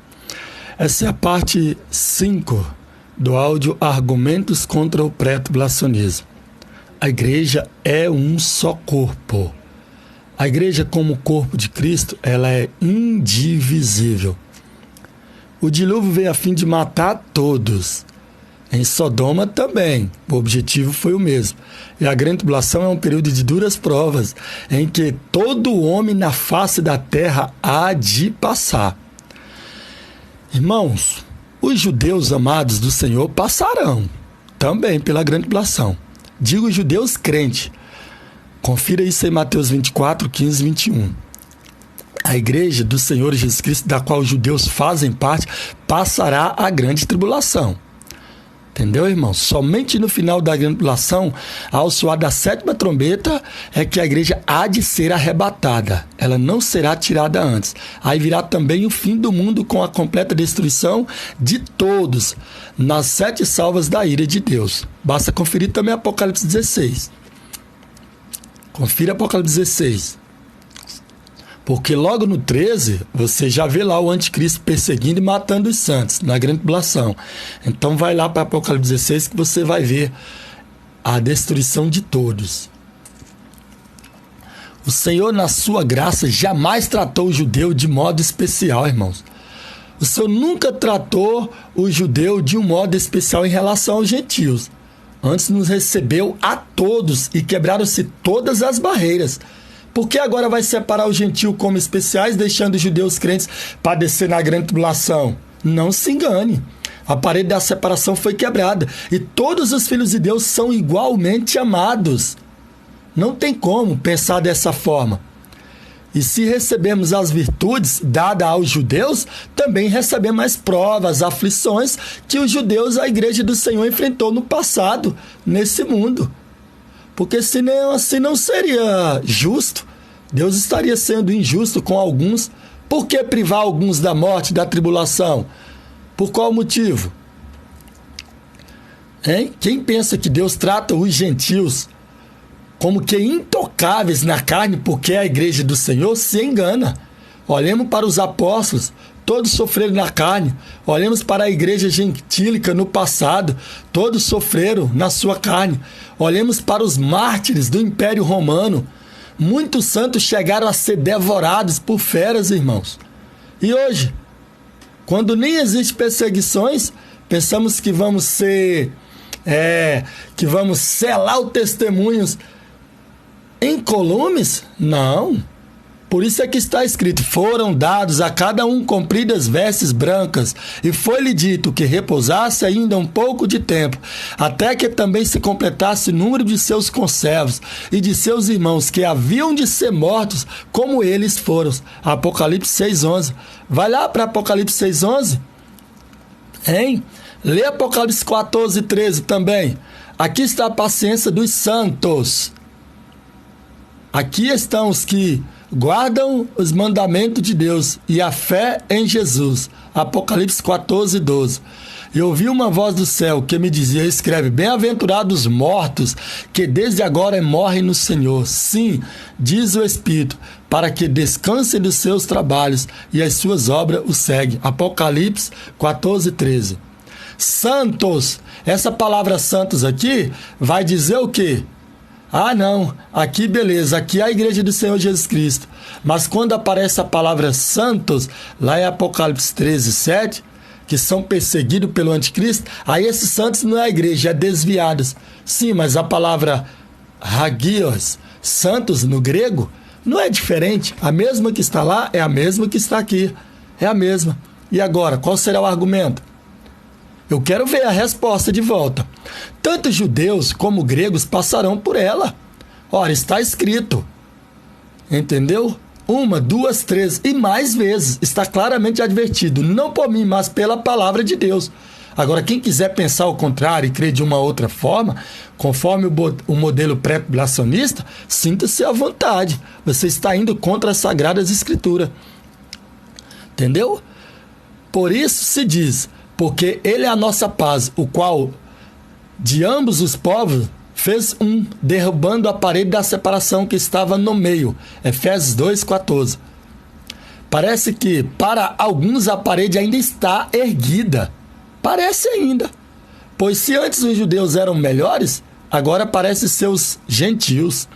Speaker 2: Essa é a parte 5 do áudio Argumentos contra o pré-tribulacionismo. A igreja é um só corpo. A igreja, como corpo de Cristo, ela é indivisível. O dilúvio veio a fim de matar todos. Em Sodoma também, o objetivo foi o mesmo. E a grande tribulação é um período de duras provas, em que todo homem na face da terra há de passar. Irmãos, os judeus amados do Senhor passarão também pela grande tribulação. Digo judeus crentes. Confira isso em Mateus 24, 15 e 21. A igreja do Senhor Jesus Cristo, da qual os judeus fazem parte, passará a grande tribulação. Entendeu, irmão? Somente no final da grande tribulação, ao soar da 7ª trombeta, é que a igreja há de ser arrebatada. Ela não será tirada antes. Aí virá também o fim do mundo com a completa destruição de todos, nas 7 salvas da ira de Deus. Basta conferir também Apocalipse 16. Confira Apocalipse 16. Porque logo no 13, você já vê lá o anticristo perseguindo e matando os santos, na grande tribulação. Então vai lá para Apocalipse 16 que você vai ver a destruição de todos. O Senhor, na sua graça, jamais tratou o judeu de modo especial, irmãos. O Senhor nunca tratou o judeu de um modo especial em relação aos gentios. Antes nos recebeu a todos e quebraram-se todas as barreiras. Por que agora vai separar os gentios como especiais, deixando os judeus crentes padecer na grande tribulação? Não se engane. A parede da separação foi quebrada. E todos os filhos de Deus são igualmente amados. Não tem como pensar dessa forma. E se recebemos as virtudes dadas aos judeus, também recebemos as provas, aflições que os judeus, a igreja do Senhor, enfrentou no passado, nesse mundo. Porque senão assim não seria justo. Deus estaria sendo injusto com alguns. Por que privar alguns da morte, da tribulação? Por qual motivo? Hein? Quem pensa que Deus trata os gentios como que intocáveis na carne porque é a igreja do Senhor, se engana. Olhemos para os apóstolos, todos sofreram na carne. Olhemos para a igreja gentílica no passado, todos sofreram na sua carne. Olhemos para os mártires do Império Romano. Muitos santos chegaram a ser devorados por feras, irmãos. E hoje, quando nem existem perseguições, pensamos que vamos selar os testemunhos incolumes? Não. Por isso é que está escrito: foram dados a cada um compridas vestes brancas, e foi-lhe dito que repousasse ainda um pouco de tempo, até que também se completasse o número de seus conservos e de seus irmãos, que haviam de ser mortos, como eles foram. Apocalipse 6,11. Vai lá para Apocalipse 6,11. Hein? Lê Apocalipse 14,13 também. Aqui está a paciência dos santos. Aqui estão os que guardam os mandamentos de Deus e a fé em Jesus. Apocalipse 14:12. E ouvi uma voz do céu que me dizia: escreve, bem-aventurados os mortos, que desde agora morrem no Senhor. Sim, diz o Espírito, para que descansem dos seus trabalhos e as suas obras o seguem. Apocalipse 14:13. Santos, essa palavra santos aqui vai dizer o quê? Ah, não, aqui beleza, aqui é a igreja do Senhor Jesus Cristo. Mas quando aparece a palavra santos, lá em Apocalipse 13:7, que são perseguidos pelo anticristo, aí esses santos não é a igreja, é desviados. Sim, mas a palavra hagios, santos no grego, não é diferente. A mesma que está lá é a mesma que está aqui. É a mesma. E agora, qual será o argumento? Eu quero ver a resposta de volta. Tanto judeus como gregos passarão por ela. Ora, está escrito. Entendeu? 1, 2, 3 e mais vezes está claramente advertido, não por mim, mas pela palavra de Deus. Agora, quem quiser pensar o contrário e crer de uma outra forma, conforme o modelo pré-tribulacionista, sinta-se à vontade. Você está indo contra as Sagradas Escrituras. Entendeu? Por isso se diz, porque ele é a nossa paz, o qual de ambos os povos fez um, derrubando a parede da separação que estava no meio. Efésios 2,14. Parece que para alguns a parede ainda está erguida. Parece ainda. Pois se antes os judeus eram melhores, agora parece ser os gentios.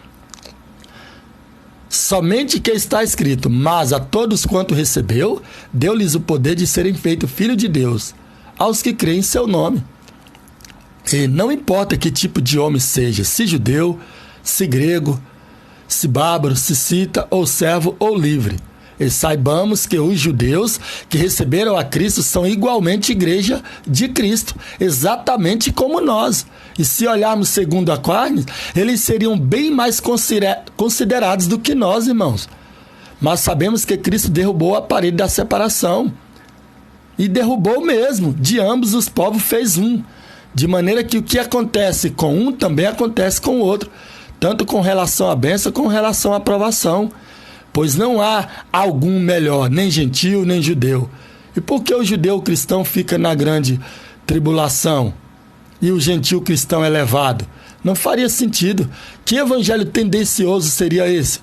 Speaker 2: Somente que está escrito, mas a todos quanto recebeu, deu-lhes o poder de serem feitos filhos de Deus, aos que creem em seu nome. E não importa que tipo de homem seja, se judeu, se grego, se bárbaro, se cita, ou servo, ou livre. E saibamos que os judeus que receberam a Cristo são igualmente igreja de Cristo, exatamente como nós. E se olharmos segundo a carne, eles seriam bem mais considerados do que nós, irmãos. Mas sabemos que Cristo derrubou a parede da separação. E derrubou mesmo, de ambos os povos fez um. De maneira que o que acontece com um também acontece com o outro, tanto com relação à bênção como com relação à aprovação. Pois não há algum melhor, nem gentio, nem judeu. E por que o judeu cristão fica na grande tribulação e o gentio cristão é elevado? Não faria sentido. Que evangelho tendencioso seria esse?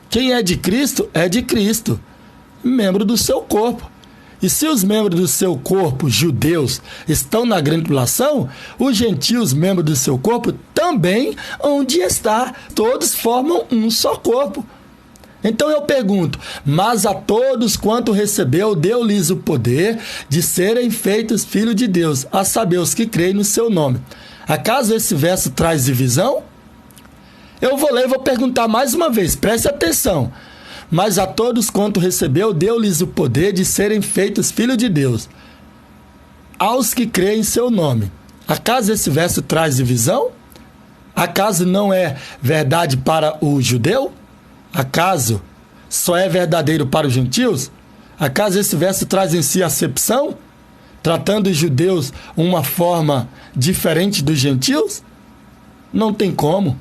Speaker 2: Quem é de Cristo, membro do seu corpo. E se os membros do seu corpo, judeus, estão na grande tribulação, os gentios, membros do seu corpo, também onde está. Todos formam um só corpo. Então eu pergunto, mas a todos quanto recebeu, deu-lhes o poder de serem feitos filhos de Deus, a saber, os que creem no seu nome. Acaso esse verso traz divisão? Eu vou ler e vou perguntar mais uma vez, preste atenção. Mas a todos quanto recebeu, deu-lhes o poder de serem feitos filhos de Deus, aos que creem em seu nome. Acaso esse verso traz divisão? Acaso não é verdade para o judeu? Acaso só é verdadeiro para os gentios? Acaso esse verso traz em si acepção, tratando os judeus uma forma diferente dos gentios? Não tem como.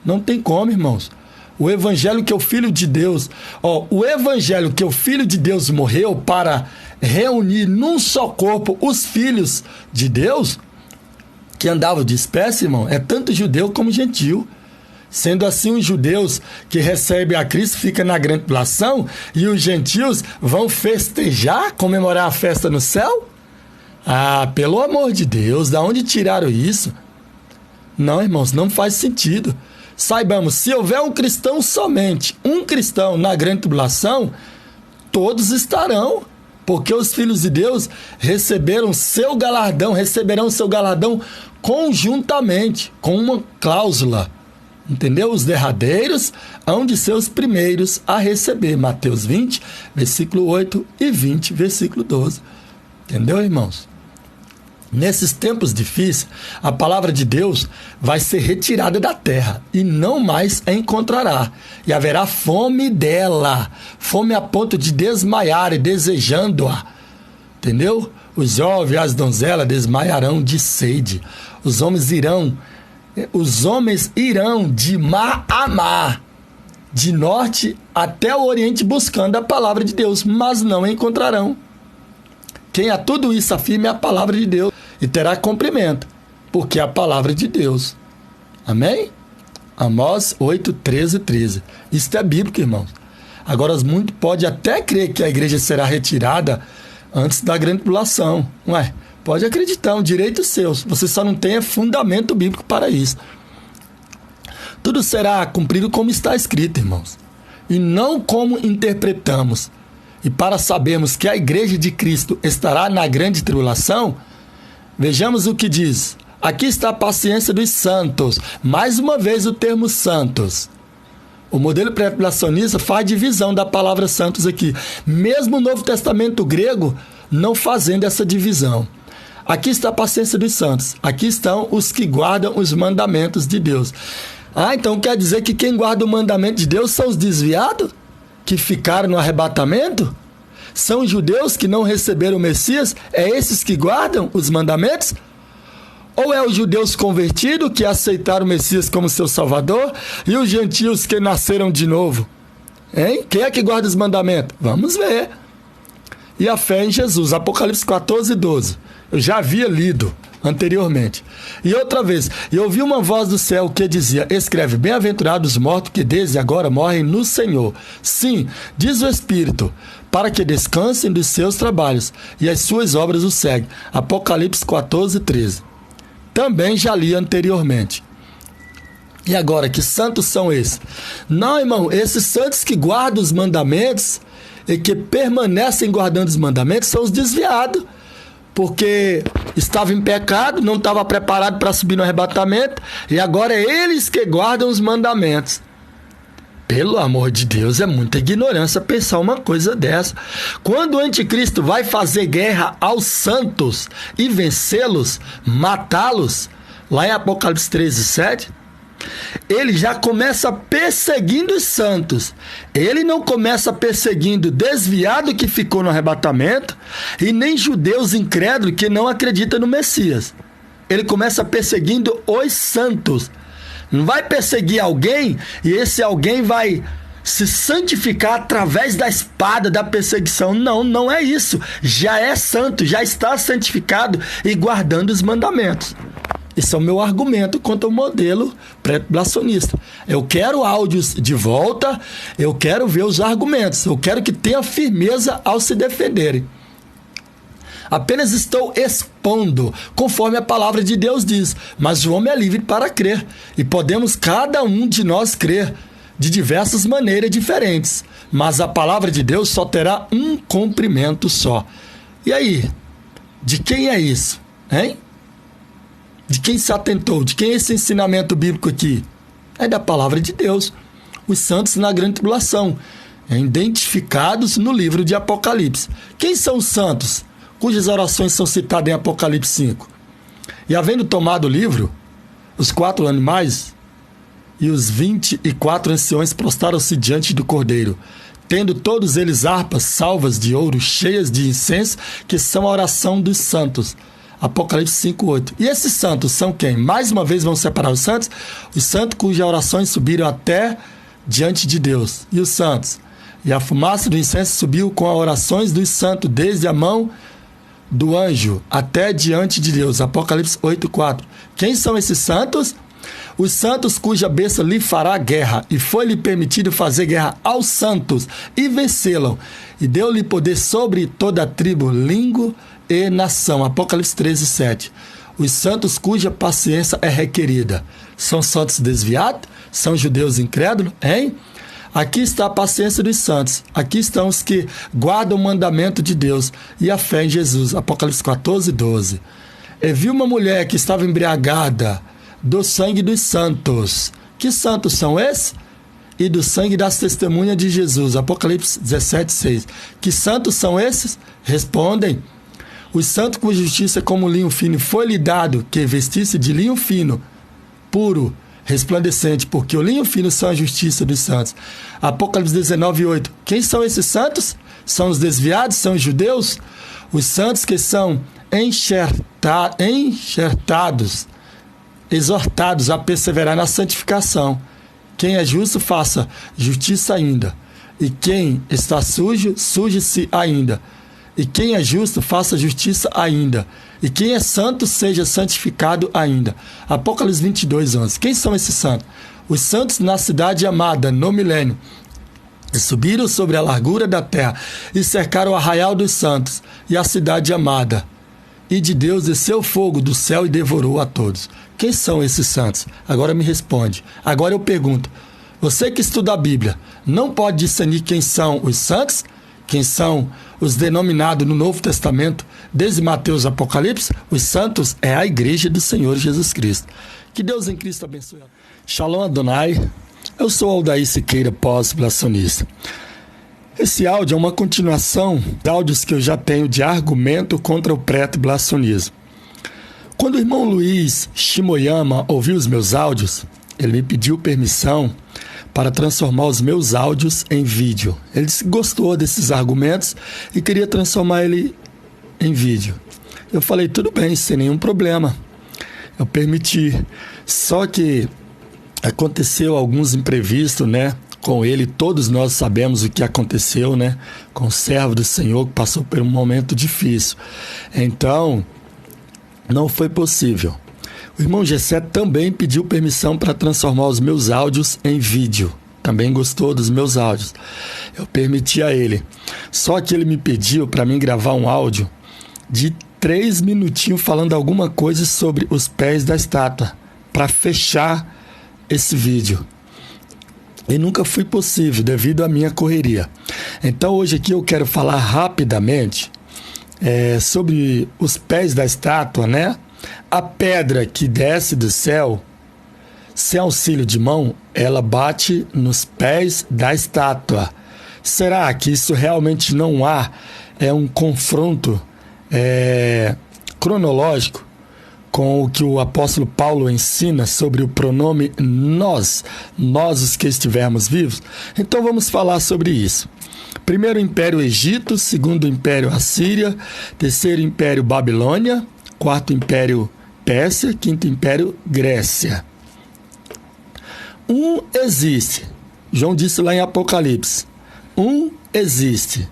Speaker 2: Não tem como, irmãos. O evangelho que o Filho de Deus, o evangelho que o Filho de Deus morreu para reunir num só corpo os filhos de Deus, que andavam de espécie, irmão, é tanto judeu como gentio. Sendo assim, os judeus que recebem a Cristo ficam na grande tribulação e os gentios vão festejar, comemorar a festa no céu? Ah, pelo amor de Deus, da onde tiraram isso? Não, irmãos, não faz sentido. Saibamos, se houver um cristão somente, um cristão na grande tribulação, todos estarão, porque os filhos de Deus receberão seu galardão conjuntamente, com uma cláusula. Entendeu? Os derradeiros hão de ser os primeiros a receber. Mateus 20, versículo 8 e 20, versículo 12. Entendeu, irmãos? Nesses tempos difíceis, a palavra de Deus vai ser retirada da terra e não mais a encontrará. E haverá fome dela, fome a ponto de desmaiar e desejando-a. Entendeu? Os jovens e as donzelas desmaiarão de sede. Os homens irão de mar a mar, de norte até o oriente, buscando a palavra de Deus, mas não a encontrarão. Quem a tudo isso afirma é a palavra de Deus e terá cumprimento, porque é a palavra de Deus. Amém? Amós 8, 13, 13. Isto é bíblico, irmãos. Agora, muitos podem até crer que a igreja será retirada antes da grande tribulação. Ué, pode acreditar, é um direito seu. Você só não tem fundamento bíblico para isso. Tudo será cumprido como está escrito, irmãos. E não como interpretamos. e para sabermos que a igreja de Cristo estará na grande tribulação, vejamos o que diz. Aqui está a paciência dos santos. Mais uma vez o termo santos. O modelo pré-tribulacionista faz divisão da palavra santos aqui. Mesmo o Novo Testamento grego não fazendo essa divisão. Aqui está a paciência dos santos. Aqui estão os que guardam os mandamentos de Deus. Então quer dizer que quem guarda o mandamento de Deus são os desviados? Que ficaram no arrebatamento? São os judeus que não receberam o Messias? É esses que guardam os mandamentos? Ou é os judeus convertidos que aceitaram o Messias como seu salvador e os gentios que nasceram de novo? Hein? Quem é que guarda os mandamentos? Vamos ver. E a fé em Jesus, Apocalipse 14, 12. Eu já havia lido anteriormente. E outra vez, eu ouvi uma voz do céu que dizia: escreve, bem-aventurados os mortos que desde agora morrem no Senhor. Sim, diz o Espírito, para que descansem dos seus trabalhos e as suas obras o seguem. Apocalipse 14, 13. Também já li anteriormente. E agora, que santos são esses? Não, irmão, esses santos que guardam os mandamentos e que permanecem guardando os mandamentos são os desviados, porque estava em pecado, não estava preparado para subir no arrebatamento, e agora é eles que guardam os mandamentos. Pelo amor de Deus, é muita ignorância pensar uma coisa dessa. Quando o anticristo vai fazer guerra aos santos e vencê-los, matá-los, lá em Apocalipse 13, 7, ele já começa perseguindo os santos. Ele não começa perseguindo desviado que ficou no arrebatamento e nem judeus incrédulos que não acreditam no Messias. Ele começa perseguindo os santos. Não vai perseguir alguém e esse alguém vai se santificar através da espada da perseguição. Não, não é isso. Já é santo, já está santificado e guardando os mandamentos. Esse é o meu argumento contra o modelo pré-tribulacionista. Eu quero áudios de volta, eu quero ver os argumentos, eu quero que tenha firmeza ao se defenderem. Apenas estou expondo, conforme a palavra de Deus diz, mas o homem é livre para crer, e podemos cada um de nós crer de diversas maneiras diferentes, mas a palavra de Deus só terá um cumprimento só. E aí, de quem é isso? Hein? De quem se atentou? De quem é esse ensinamento bíblico aqui? É da palavra de Deus. Os santos na grande tribulação, identificados no livro de Apocalipse. Quem são os santos, cujas orações são citadas em Apocalipse 5? E havendo tomado o livro, os 4 animais e os 24 anciões prostraram-se diante do Cordeiro, tendo todos eles harpas, salvas de ouro, cheias de incenso, que são a oração dos santos. Apocalipse 5, 8. E esses santos são quem? Mais uma vez vão separar os santos cujas orações subiram até diante de Deus. E os santos? E a fumaça do incenso subiu com as orações dos santos, desde a mão do anjo até diante de Deus. Apocalipse 8, 4. Quem são esses santos? Os santos cuja besta lhe fará guerra, e foi-lhe permitido fazer guerra aos santos e vencê-los, e deu-lhe poder sobre toda a tribo, língua e nação. Apocalipse 13, 7. Os santos cuja paciência é requerida. São santos desviados? São judeus incrédulos? Hein? Aqui está a paciência dos santos. Aqui estão os que guardam o mandamento de Deus e a fé em Jesus. Apocalipse 14, 12. E vi uma mulher que estava embriagada do sangue dos santos. Que santos são esses? E do sangue das testemunhas de Jesus. Apocalipse 17, 6. Que santos são esses? Respondem: os santos cuja justiça é como linho fino foi-lhe dado, que vestisse de linho fino, puro, resplandecente, porque o linho fino são a justiça dos santos. Apocalipse 19, 8. Quem são esses santos? São os desviados? São os judeus? Os santos que são enxertados, exortados a perseverar na santificação. Quem é justo, faça justiça ainda. E quem está sujo, suje-se ainda. E quem é justo, faça justiça ainda. E quem é santo, seja santificado ainda. Apocalipse 22, 11. Quem são esses santos? Os santos na cidade amada, no milênio. E subiram sobre a largura da terra e cercaram o arraial dos santos e a cidade amada. E de Deus desceu fogo do céu e devorou a todos. Quem são esses santos? Agora me responde. Agora eu pergunto. Você que estuda a Bíblia, não pode discernir quem são os santos? quem são os denominados no Novo Testamento, desde Mateus e Apocalipse, os santos é a igreja do Senhor Jesus Cristo. Que Deus em Cristo abençoe. Shalom Adonai, eu sou Aldair Siqueira, pós-blacionista. Esse áudio é uma continuação de áudios que eu já tenho de argumento contra o pré-tribulacionismo. Quando o irmão Luiz Shimoyama ouviu os meus áudios, ele me pediu permissão para transformar os meus áudios em vídeo. Ele gostou desses argumentos e queria transformar ele em vídeo. Eu falei, tudo bem, sem nenhum problema. Eu permiti. Só que aconteceu alguns imprevistos, né? Com ele, todos nós sabemos o que aconteceu, né? Com o servo do Senhor que passou por um momento difícil. Então, não foi possível. O irmão Gessé também pediu permissão para transformar os meus áudios em vídeo. Também gostou dos meus áudios. Eu permiti a ele. Só que ele me pediu para mim gravar um áudio de 3 minutinhos falando alguma coisa sobre os pés da estátua, para fechar esse vídeo. E nunca foi possível devido à minha correria. Então hoje aqui eu quero falar rapidamente sobre os pés da estátua, né? A pedra que desce do céu, sem auxílio de mão, ela bate nos pés da estátua. Será que isso realmente não há um confronto cronológico com o que o apóstolo Paulo ensina sobre o pronome nós os que estivermos vivos? Então vamos falar sobre isso. Primeiro Império Egito, segundo Império Assíria, terceiro Império Babilônia, quarto Império Pérsia, quinto Império Grécia. Um existe. João disse lá em Apocalipse. Um existe.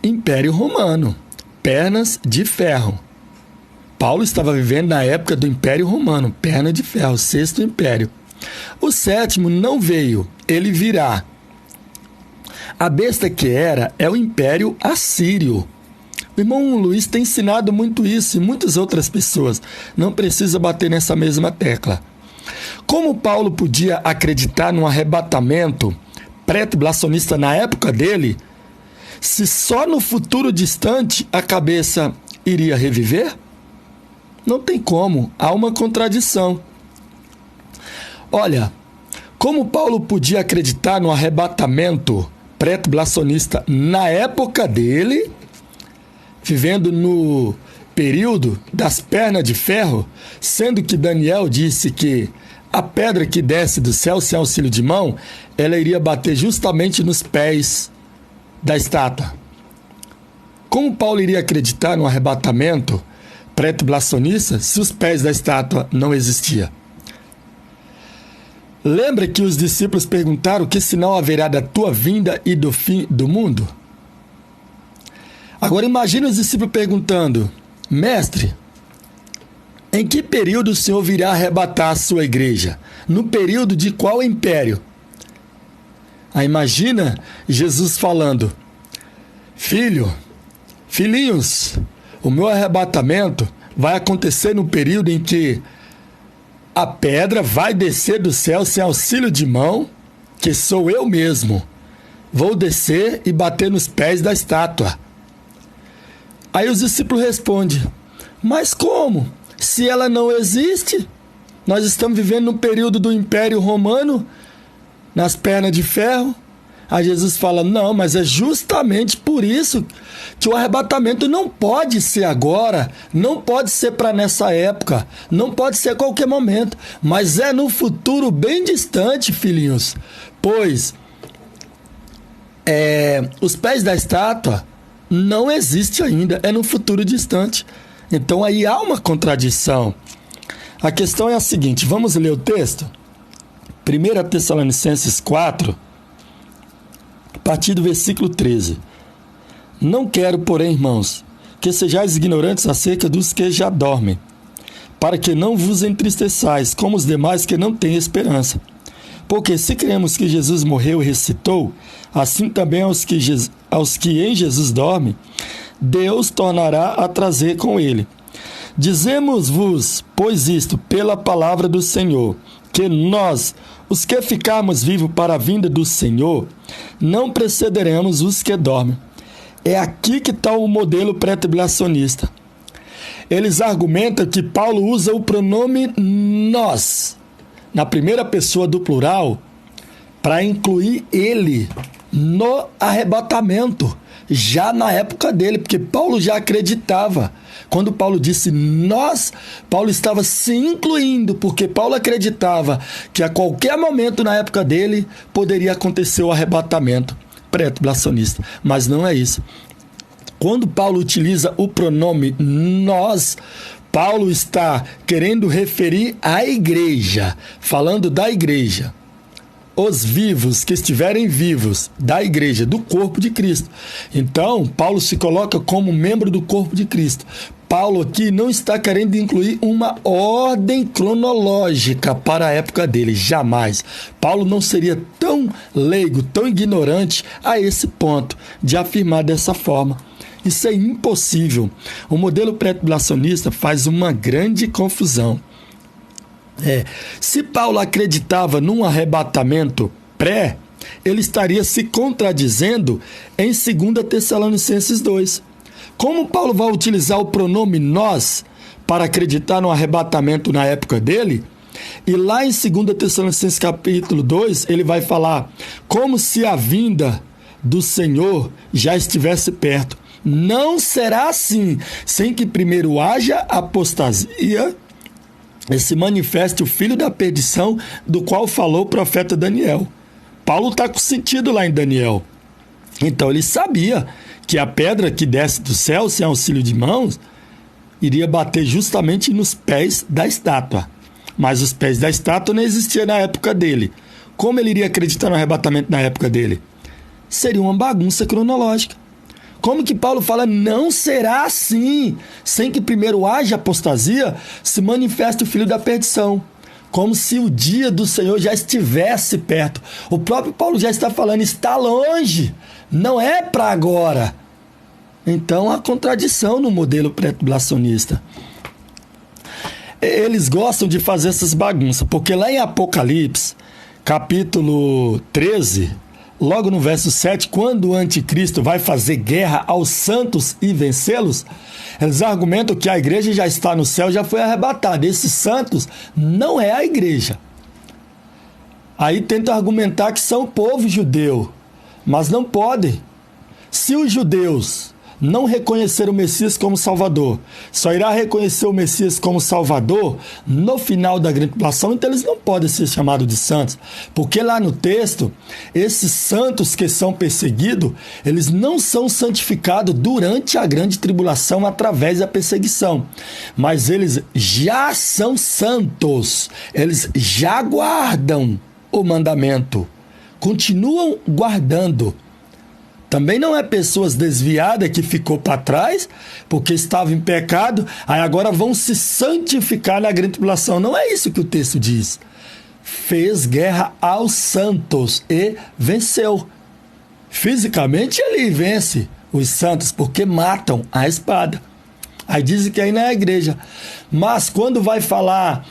Speaker 2: Império Romano, pernas de ferro. Paulo estava vivendo na época do Império Romano, perna de ferro, sexto império. O sétimo não veio, ele virá. A besta que era é o Império Assírio. O irmão Luiz tem ensinado muito isso e muitas outras pessoas. Não precisa bater nessa mesma tecla. Como Paulo podia acreditar num arrebatamento pré-tribulacionista na época dele, se só no futuro distante a cabeça iria reviver? Não tem como, há uma contradição. Olha, como Paulo podia acreditar no arrebatamento pré-tribulacionista na época dele, vivendo no período das pernas de ferro, sendo que Daniel disse que a pedra que desce do céu sem auxílio de mão, ela iria bater justamente nos pés da estátua. Como Paulo iria acreditar no arrebatamento pré-tribulacionista se os pés da estátua não existiam? Lembra que os discípulos perguntaram que sinal haverá da tua vinda e do fim do mundo? Agora imagine os discípulos perguntando, mestre, em que período o Senhor virá arrebatar a sua igreja? No período de qual império? Aí imagina Jesus falando, filhinhos, o meu arrebatamento vai acontecer no período em que a pedra vai descer do céu sem auxílio de mão, que sou eu mesmo. Vou descer e bater nos pés da estátua. Aí os discípulos respondem, mas como? Se ela não existe, nós estamos vivendo no período do Império Romano, nas pernas de ferro. Aí Jesus fala, não, mas é justamente por isso que o arrebatamento não pode ser agora, não pode ser para nessa época, não pode ser a qualquer momento, mas é no futuro bem distante, filhinhos, pois os pés da estátua não existem ainda, é no futuro distante. Então aí há uma contradição. A questão é a seguinte, vamos ler o texto? 1 Tessalonicenses 4, a partir do versículo 13. Não quero, porém, irmãos, que sejais ignorantes acerca dos que já dormem, para que não vos entristeçais, como os demais que não têm esperança. Porque se cremos que Jesus morreu e ressuscitou, assim também aos que em Jesus dormem, Deus tornará a trazer com ele. Dizemos-vos, pois isto, pela palavra do Senhor, que nós, Os que ficarmos vivos para a vinda do Senhor, não precederemos os que dormem. É aqui que está o modelo pré-tribulacionista. Eles argumentam que Paulo usa o pronome nós, na primeira pessoa do plural, para incluir ele no arrebatamento, já na época dele, porque Paulo já acreditava. Quando Paulo disse nós, Paulo estava se incluindo, porque Paulo acreditava que a qualquer momento na época dele poderia acontecer o arrebatamento pré-tribulacionista. Mas não é isso. Quando Paulo utiliza o pronome nós, Paulo está querendo referir à igreja, falando da igreja. Os vivos que estiverem vivos da igreja, do corpo de Cristo. Então, Paulo se coloca como membro do corpo de Cristo. Paulo aqui não está querendo incluir uma ordem cronológica para a época dele, jamais. Paulo não seria tão leigo, tão ignorante a esse ponto de afirmar dessa forma. Isso é impossível. O modelo pré-tribulacionista faz uma grande confusão. Se Paulo acreditava num arrebatamento pré, ele estaria se contradizendo em 2 Tessalonicenses 2. Como Paulo vai utilizar o pronome nós para acreditar no arrebatamento na época dele? E lá em 2 Tessalonicenses capítulo 2, ele vai falar como se a vinda do Senhor já estivesse perto. Não será assim, sem que primeiro haja apostasia e se manifeste o filho da perdição, do qual falou o profeta Daniel. Paulo está com sentido lá em Daniel. Então ele sabia que a pedra que desce do céu, sem auxílio de mãos, iria bater justamente nos pés da estátua. Mas os pés da estátua não existiam na época dele. Como ele iria acreditar no arrebatamento na época dele? Seria uma bagunça cronológica. Como que Paulo fala, não será assim, sem que primeiro haja apostasia, se manifeste o filho da perdição. Como se o dia do Senhor já estivesse perto. O próprio Paulo já está falando, está longe, não é para agora. Então, há contradição no modelo pré-tribulacionista. Eles gostam de fazer essas bagunças, porque lá em Apocalipse, capítulo 13... logo no verso 7, quando o anticristo vai fazer guerra aos santos e vencê-los, eles argumentam que a igreja já está no céu, já foi arrebatada. Esses santos não é a igreja. Aí tentam argumentar que são o povo judeu, mas não podem. Se os judeus não reconhecer o Messias como Salvador, só irá reconhecer o Messias como Salvador no final da grande tribulação, então eles não podem ser chamados de santos, porque lá no texto, esses santos que são perseguidos, eles não são santificados durante a grande tribulação através da perseguição, mas eles já são santos, eles já guardam o mandamento, continuam guardando. Também não é pessoas desviadas que ficou para trás, porque estava em pecado, aí agora vão se santificar na grande tribulação. Não é isso que o texto diz. Fez guerra aos santos e venceu. Fisicamente ele vence os santos, porque matam a espada. Aí dizem que aí não é a igreja. Mas quando vai falar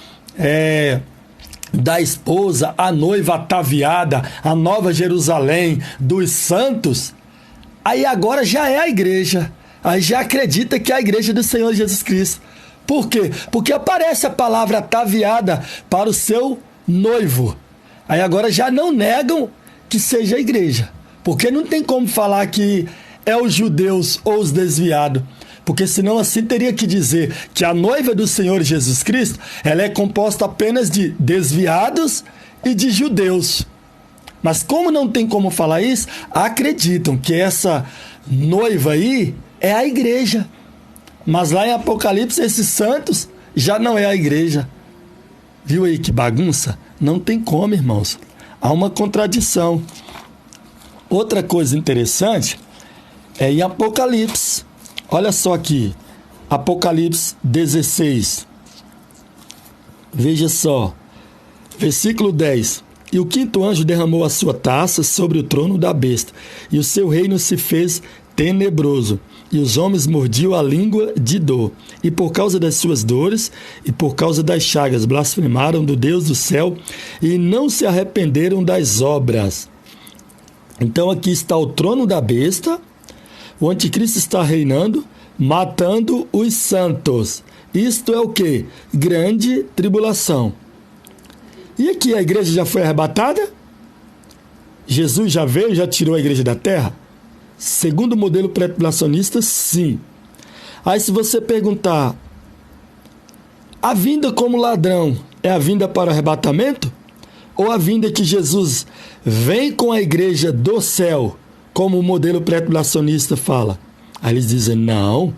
Speaker 2: da esposa, a noiva ataviada, a nova Jerusalém, dos santos, aí agora já é a igreja. Aí já acredita que é a igreja do Senhor Jesus Cristo. Por quê? Porque aparece a palavra ataviada para o seu noivo. Aí agora já não negam que seja a igreja. Porque não tem como falar que é os judeus ou os desviados. Porque senão assim teria que dizer que a noiva do Senhor Jesus Cristo, ela é composta apenas de desviados e de judeus. Mas como não tem como falar isso, acreditam que essa noiva aí é a igreja. Mas lá em Apocalipse, esses santos já não é a igreja. Viu aí que bagunça? Não tem como, irmãos. Há uma contradição. Outra coisa interessante é em Apocalipse. Olha só aqui, Apocalipse 16. Veja só, versículo 10. E o quinto anjo derramou a sua taça sobre o trono da besta, e o seu reino se fez tenebroso, e os homens mordiam a língua de dor. E por causa das suas dores e por causa das chagas, blasfemaram do Deus do céu e não se arrependeram das obras. Então aqui está o trono da besta, o anticristo está reinando, matando os santos. Isto é o quê? Grande tribulação. E aqui a igreja já foi arrebatada? Jesus já veio, já tirou a igreja da terra? Segundo o modelo pré-tribulacionista, sim. Aí se você perguntar, a vinda como ladrão é a vinda para o arrebatamento? Ou a vinda que Jesus vem com a igreja do céu, como o modelo pré-tribulacionista fala? Aí eles dizem, não,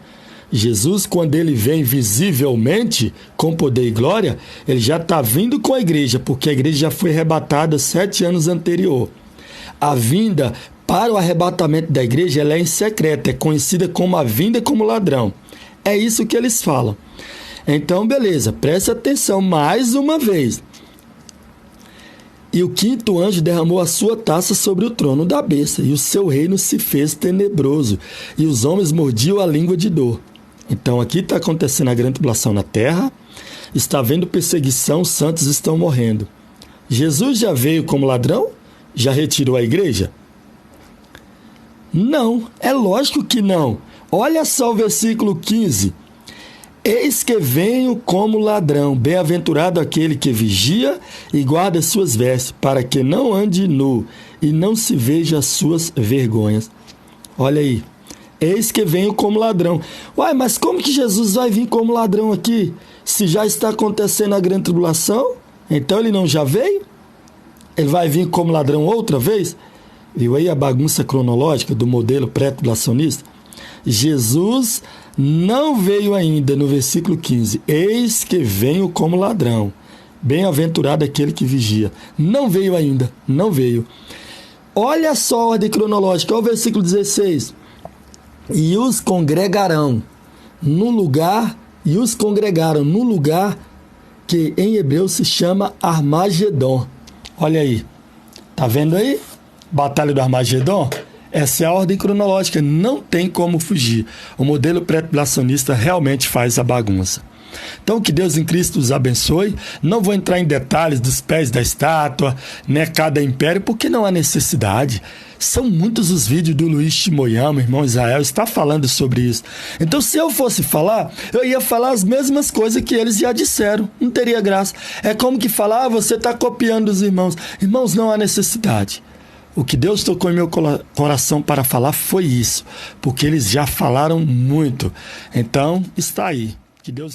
Speaker 2: Jesus, quando ele vem visivelmente, com poder e glória, ele já está vindo com a igreja, porque a igreja já foi arrebatada 7 anos anterior. A vinda para o arrebatamento da igreja, ela é em secreto, é conhecida como a vinda como ladrão. É isso que eles falam. Então, beleza, preste atenção mais uma vez. E o quinto anjo derramou a sua taça sobre o trono da besta, e o seu reino se fez tenebroso, e os homens mordiam a língua de dor. Então, aqui está acontecendo a grande tribulação na terra, está havendo perseguição, os santos estão morrendo. Jesus já veio como ladrão? Já retirou a igreja? Não, é lógico que não. Olha só o versículo 15. Eis que venho como ladrão, bem-aventurado aquele que vigia e guarda suas vestes, para que não ande nu e não se veja as suas vergonhas. Olha aí, eis que venho como ladrão. Uai, mas como que Jesus vai vir como ladrão aqui? Se já está acontecendo a grande tribulação, então ele não já veio? Ele vai vir como ladrão outra vez? Viu aí a bagunça cronológica do modelo pré-tribulacionista? Jesus não veio ainda no versículo 15. Eis que venho como ladrão. Bem-aventurado aquele que vigia. Não veio ainda, não veio. Olha só a ordem cronológica, olha o versículo 16. E os congregarão no lugar, e os congregaram no lugar que em hebreu se chama Armagedon. Olha aí, tá vendo aí? Batalha do Armagedon? Essa é a ordem cronológica, não tem como fugir. O modelo pré-tribulacionista realmente faz a bagunça. Então, que Deus em Cristo os abençoe. Não vou entrar em detalhes dos pés da estátua, né, cada império, porque não há necessidade. São muitos os vídeos do Luiz Timoyama, irmão Israel, está falando sobre isso. Então, se eu fosse falar, eu ia falar as mesmas coisas que eles já disseram. Não teria graça. É como que falar, você está copiando os irmãos. Irmãos, não há necessidade. O que Deus tocou em meu coração para falar foi isso, porque eles já falaram muito. Então, está aí. Que Deus abençoe.